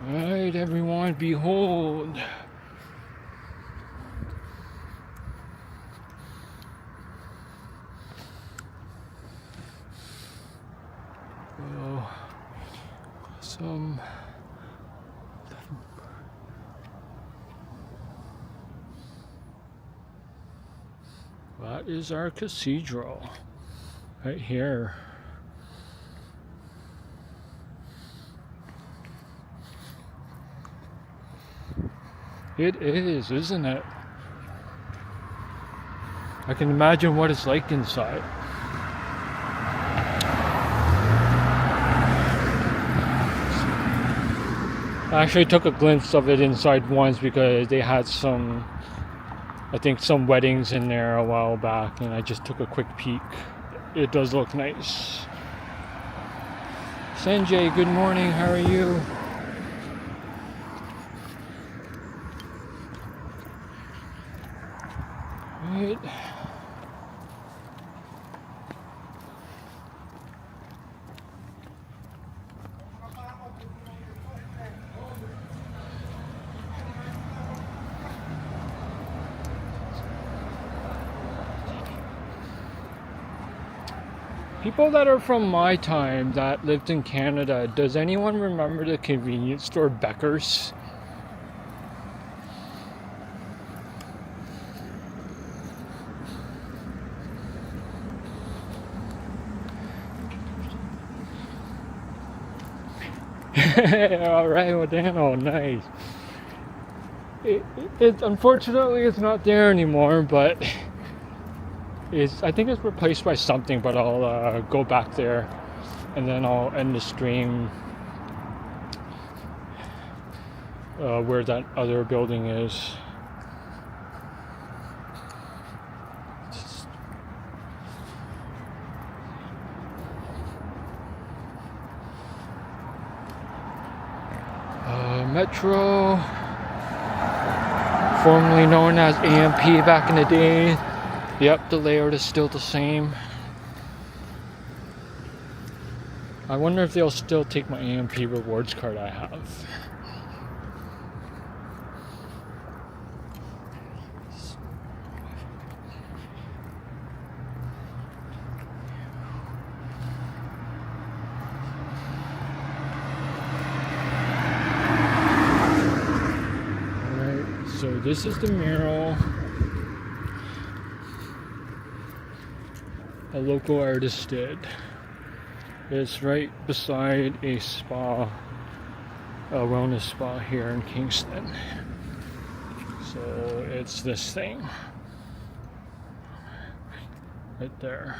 Alright, everyone, behold. Oh, some. That is our cathedral right here. It is, isn't it? I can imagine what it's like inside. I actually took a glimpse of it inside once because they had some, I think, some weddings in there a while back, and I just took a quick peek. It does look nice. Sanjay, good morning, how are you? Right. People that are from my time that lived in Canada, does anyone remember the convenience store Becker's? Alright, well, Dan, oh, nice. It unfortunately it's not there anymore, but I think it's replaced by something, but I'll go back there and then I'll end the stream where that other building is. Metro, formerly known as AMP back in the day. Yep, the layout is still the same. I wonder if they'll still take my AMP rewards card I have. Alright, so this is the mural a local artist did. It's right beside a spa, a wellness spa here in Kingston. So it's this thing right there.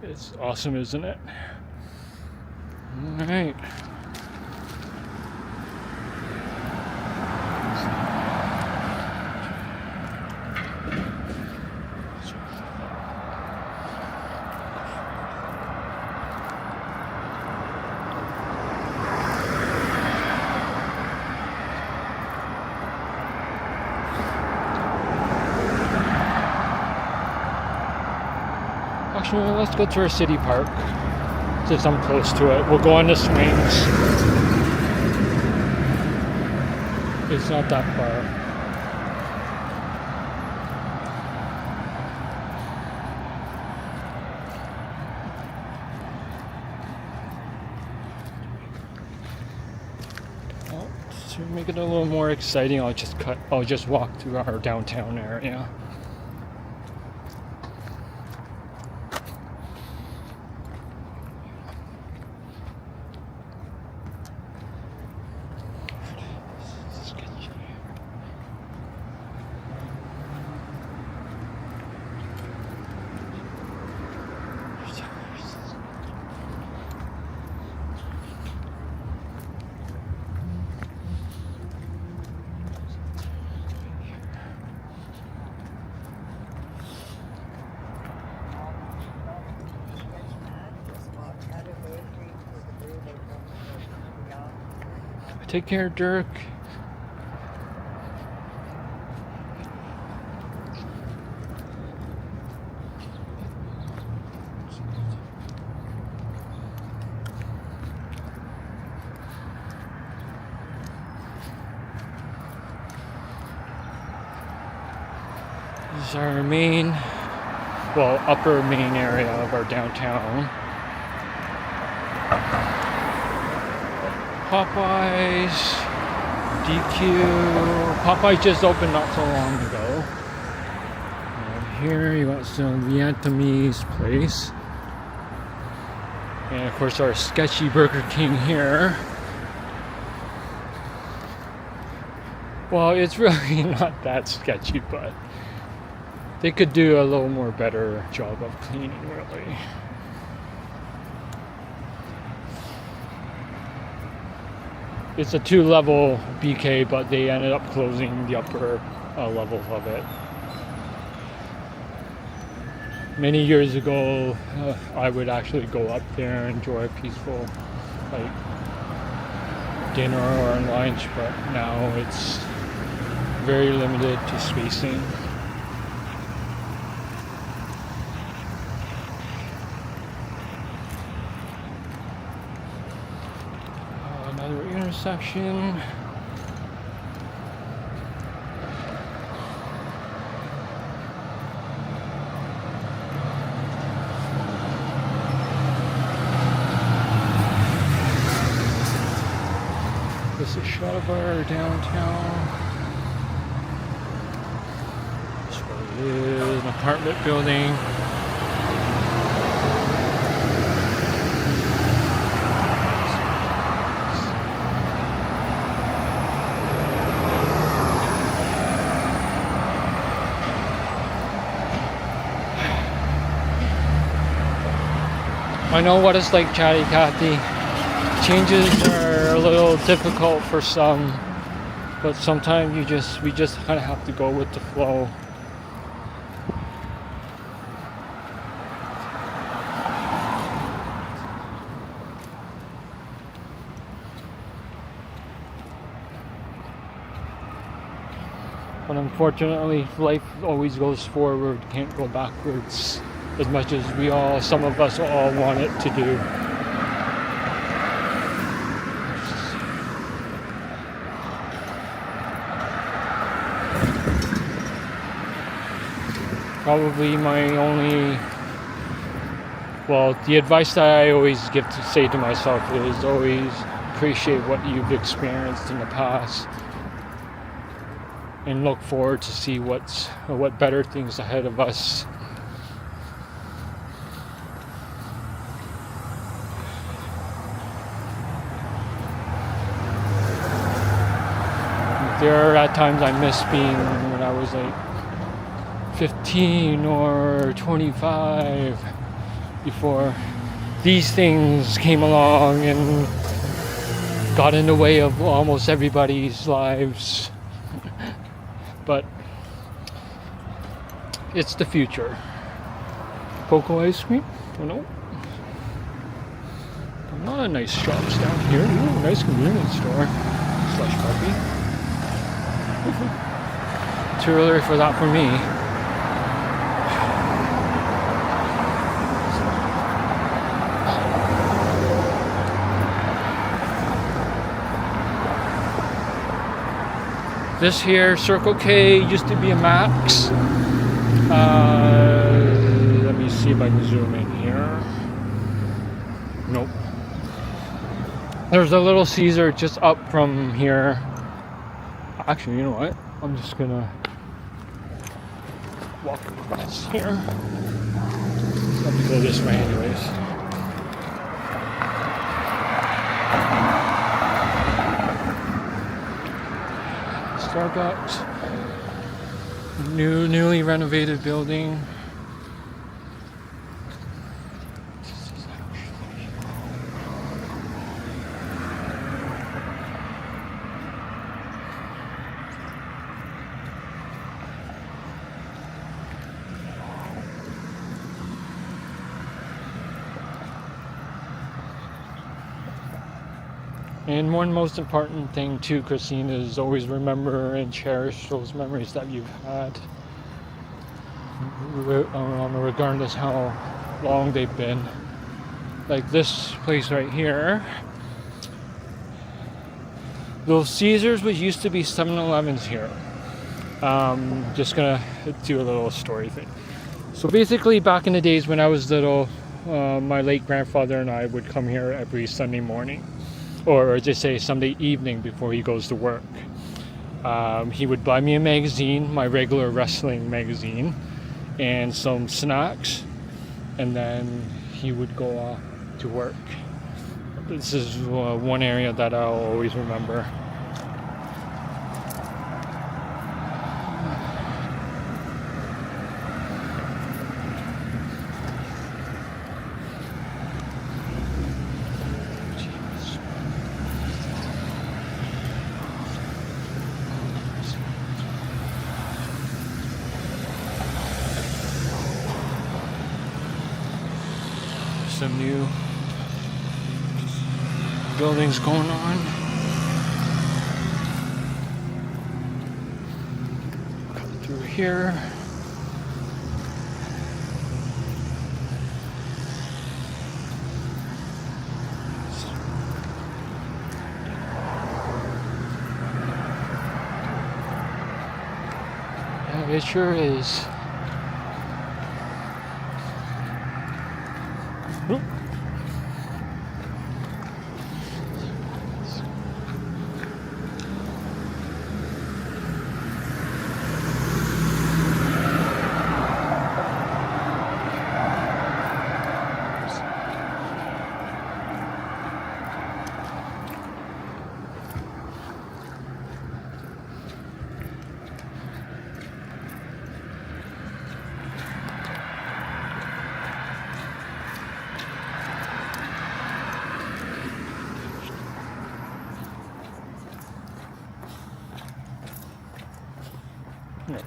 It's awesome, isn't it? All right. Actually, let's go to our city park since I'm close to it. We'll go on the swings. It's not that far. Well, to make it a little more exciting, I'll just walk through our downtown area. Take care, Dirk. This is our main, well, upper main area of our downtown. Popeyes, DQ. Popeyes just opened not so long ago. And here you got some Vietnamese place. And of course our sketchy Burger King here. Well, it's really not that sketchy, but they could do a little more better job of cleaning, really. It's a 2-level BK, but they ended up closing the upper levels of it. Many years ago, I would actually go up there and enjoy a peaceful, like, dinner or lunch, but now it's very limited to spacing. Another intersection. This is a shot of our downtown. This one is an apartment building. I know what it's like, Chatty Cathy. Changes are a little difficult for some, but sometimes we just kind of have to go with the flow. But unfortunately, life always goes forward, can't go backwards. As much as some of us all want it to do. Probably the advice that I always say to myself is always appreciate what you've experienced in the past and look forward to see what better things ahead of us. There are at times I miss being when I was like 15 or 25 before these things came along and got in the way of almost everybody's lives. But it's the future. Cocoa ice cream? Oh no. A lot of nice shops down here. Ooh, nice convenience store. Slush puppy. Too early for that for me. This here, Circle K, used to be a Max. Let me see if I can zoom in here. Nope. There's a Little Caesar just up from here. Actually, you know what? I'm just gonna walk across here. Let me go this way anyways. Starbucks. Newly renovated building. And one most important thing too, Christine, is always remember and cherish those memories that you've had, regardless how long they've been. Like this place right here, those Caesars, which used to be 7-Elevens here. Just gonna do a little story thing. So basically, back in the days when I was little, my late grandfather and I would come here every Sunday morning, or just say Sunday evening before he goes to work. He would buy me a magazine, my regular wrestling magazine, and some snacks, and then he would go off to work. This is one area that I'll always remember. Some new buildings going on. Cut through here. Yeah, it sure is. Oop. There we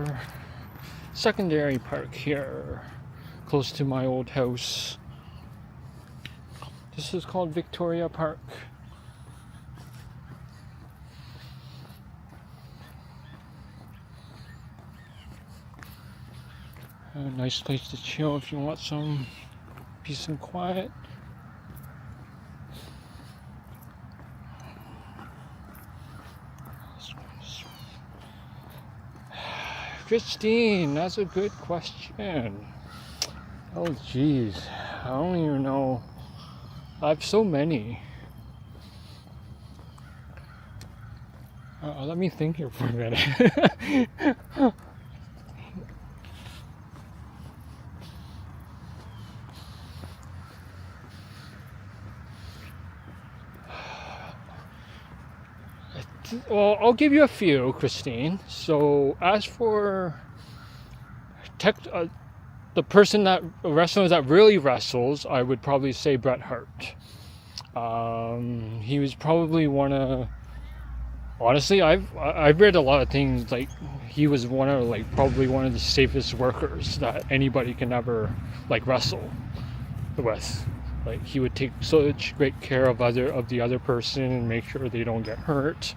go. Secondary park here, close to my old house. This is called Victoria Park. A nice place to chill if you want some peace and quiet. Christine, that's a good question. Oh geez, I don't even know. I have so many. Let me think here for a minute. Well, I'll give you a few, Christine. So, as for the wrestler that really wrestles, I would probably say Bret Hart. He was probably honestly, I've read a lot of things, like he was probably one of the safest workers that anybody can ever wrestle with. Like, he would take such great care of the other person and make sure they don't get hurt.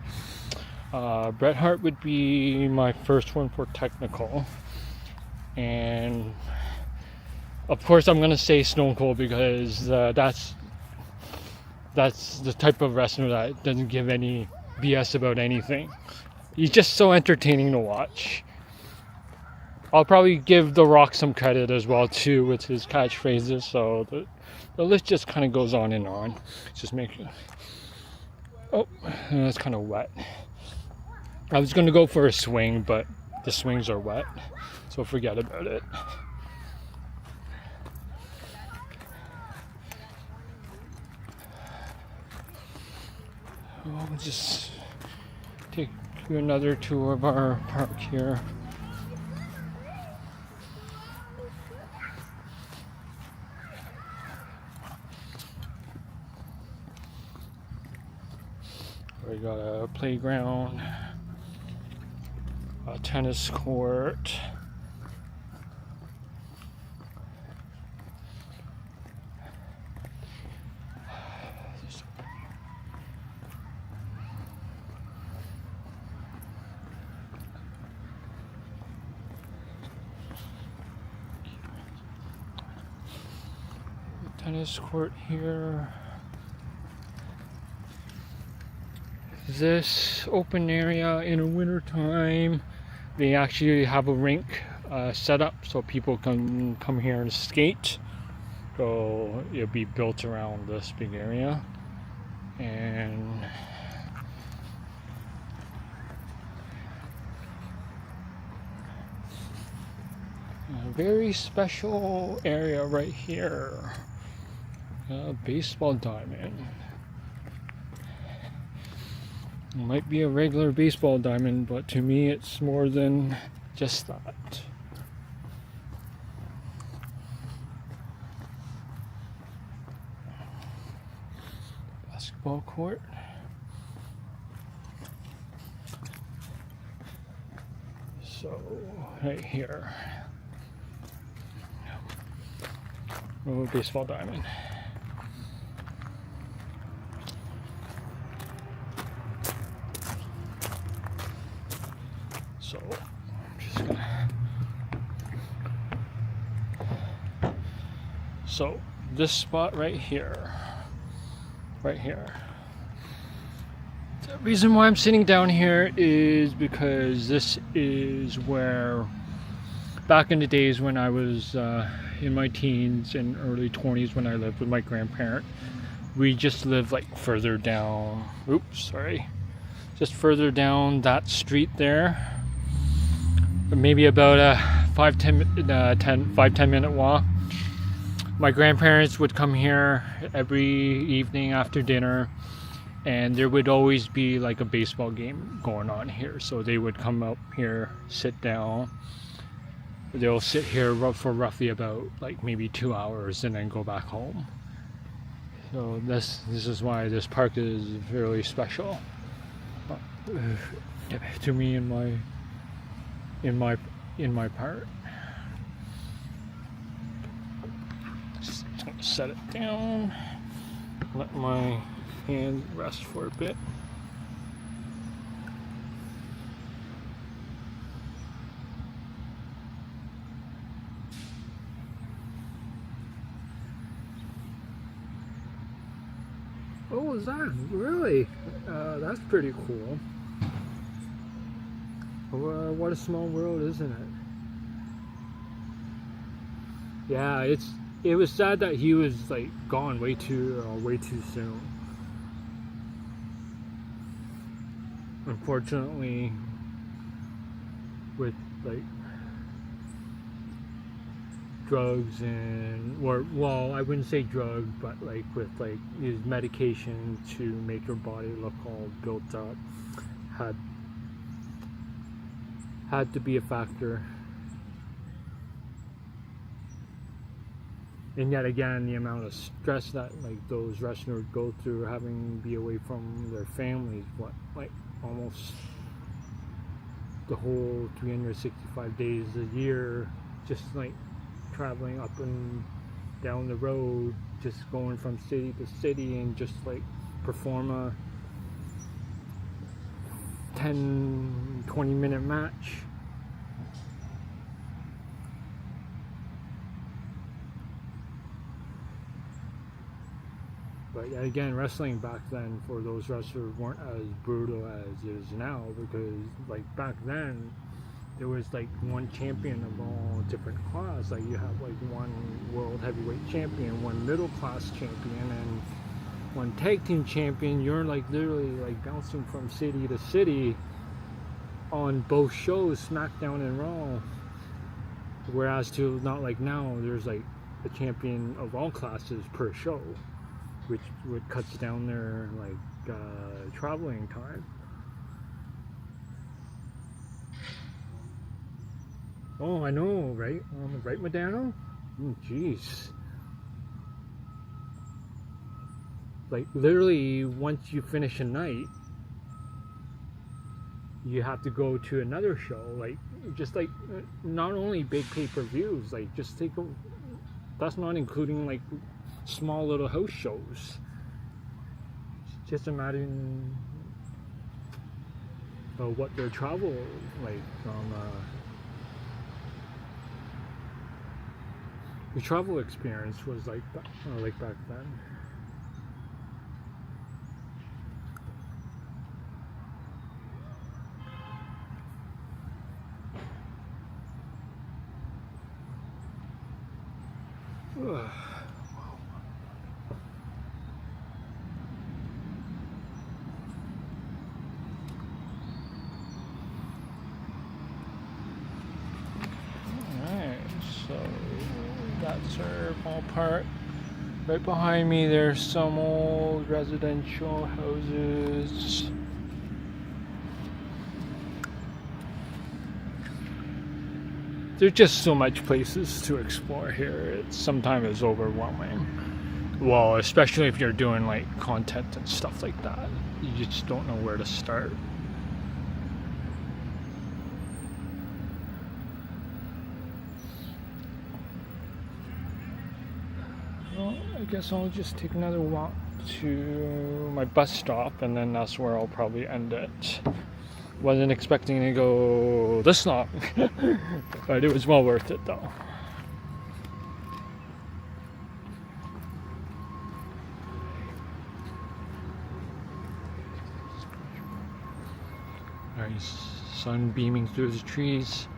Bret Hart would be my first one for technical. And of course I'm gonna say Stone Cold, because that's the type of wrestler that doesn't give any BS about anything. He's just so entertaining to watch. I'll probably give The Rock some credit as well too with his catchphrases, so the list just kind of goes on and on. Just make sure. Oh, that's kind of wet. I was going to go for a swing, but the swings are wet, so forget about it. We'll just take you another tour of our park here. We got a playground, a tennis court, tennis court here. This open area in the winter time, they actually have a rink set up so people can come here and skate. So it'll be built around this big area, and a very special area right here. A baseball diamond. It might be a regular baseball diamond, but to me it's more than just that. Basketball court. So, right here. Oh, baseball diamond. So, I'm just gonna. So, this spot right here. Right here. The reason why I'm sitting down here is because this is where, back in the days when I was in my teens and early 20s, when I lived with my grandparent, we just lived like further down. Oops, sorry. Just further down that street there. Maybe about a 5-10 minute walk. My grandparents would come here every evening after dinner, and there would always be like a baseball game going on here. So they would come up here, sit down. They'll sit here for roughly about like maybe 2 hours and then go back home. So this is why this park is really special to me in my part. Just gonna set it down, let my hand rest for a bit. Oh, is that really? That's pretty cool. What a small world, isn't it? Yeah, it was sad that he was like gone way too soon. Unfortunately, with like drugs and, or well, I wouldn't say drugs, but like with like his medication to make your body look all built up, had to be a factor. And yet again, the amount of stress that like those wrestlers go through, having to be away from their families, like almost the whole 365 days a year, just like traveling up and down the road, just going from city to city, and just like perform a 10-20 minute match. But again, wrestling back then for those wrestlers weren't as brutal as it is now, because like back then there was like one champion of all different class. Like you have like one world heavyweight champion, one middle class champion, and one tag team champion. You're like literally like bouncing from city to city on both shows, SmackDown and Raw. Whereas to not like now, there's like a champion of all classes per show, which cuts down their like traveling time. Oh, I know, right? Right, Modano? Jeez. Like literally, once you finish a night, you have to go to another show. Like just like not only big pay-per-views, like just take a. That's not including like small little house shows. Just imagine what their travel like from the travel experience was like back then. Ugh. So that's our ballpark. Right behind me there's some old residential houses. There's just so much places to explore here. Sometimes it's overwhelming. Well, especially if you're doing like content and stuff like that. You just don't know where to start. Well, I guess I'll just take another walk to my bus stop, and then that's where I'll probably end it. Wasn't expecting to go this long, but it was well worth it though. Nice sun beaming through the trees.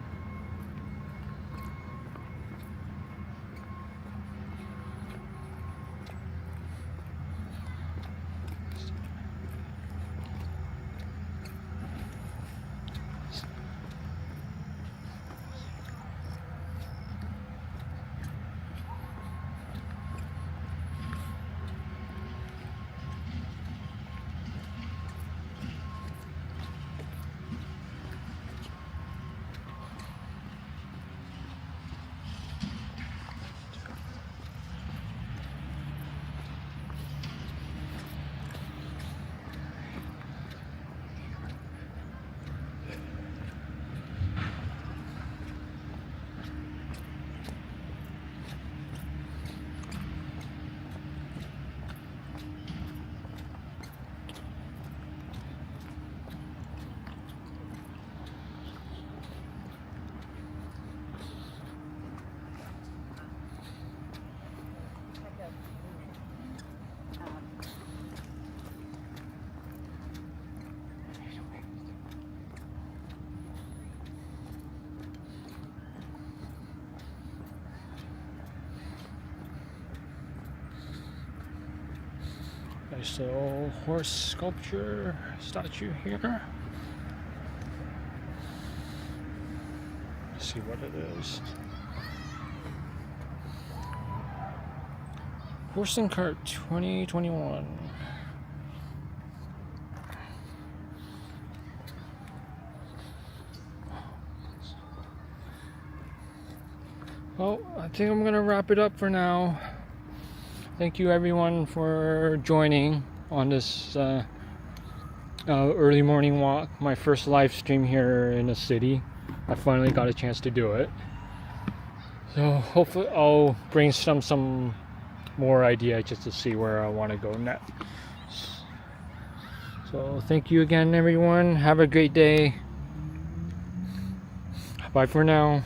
Nice little horse sculpture statue here. Let's see what it is. Horse and Cart 2021. Well, I think I'm gonna wrap it up for now. Thank you everyone for joining on this early morning walk. My first live stream here in the city. I finally got a chance to do it. So hopefully I'll brainstorm some more ideas just to see where I want to go next. So thank you again everyone. Have a great day. Bye for now.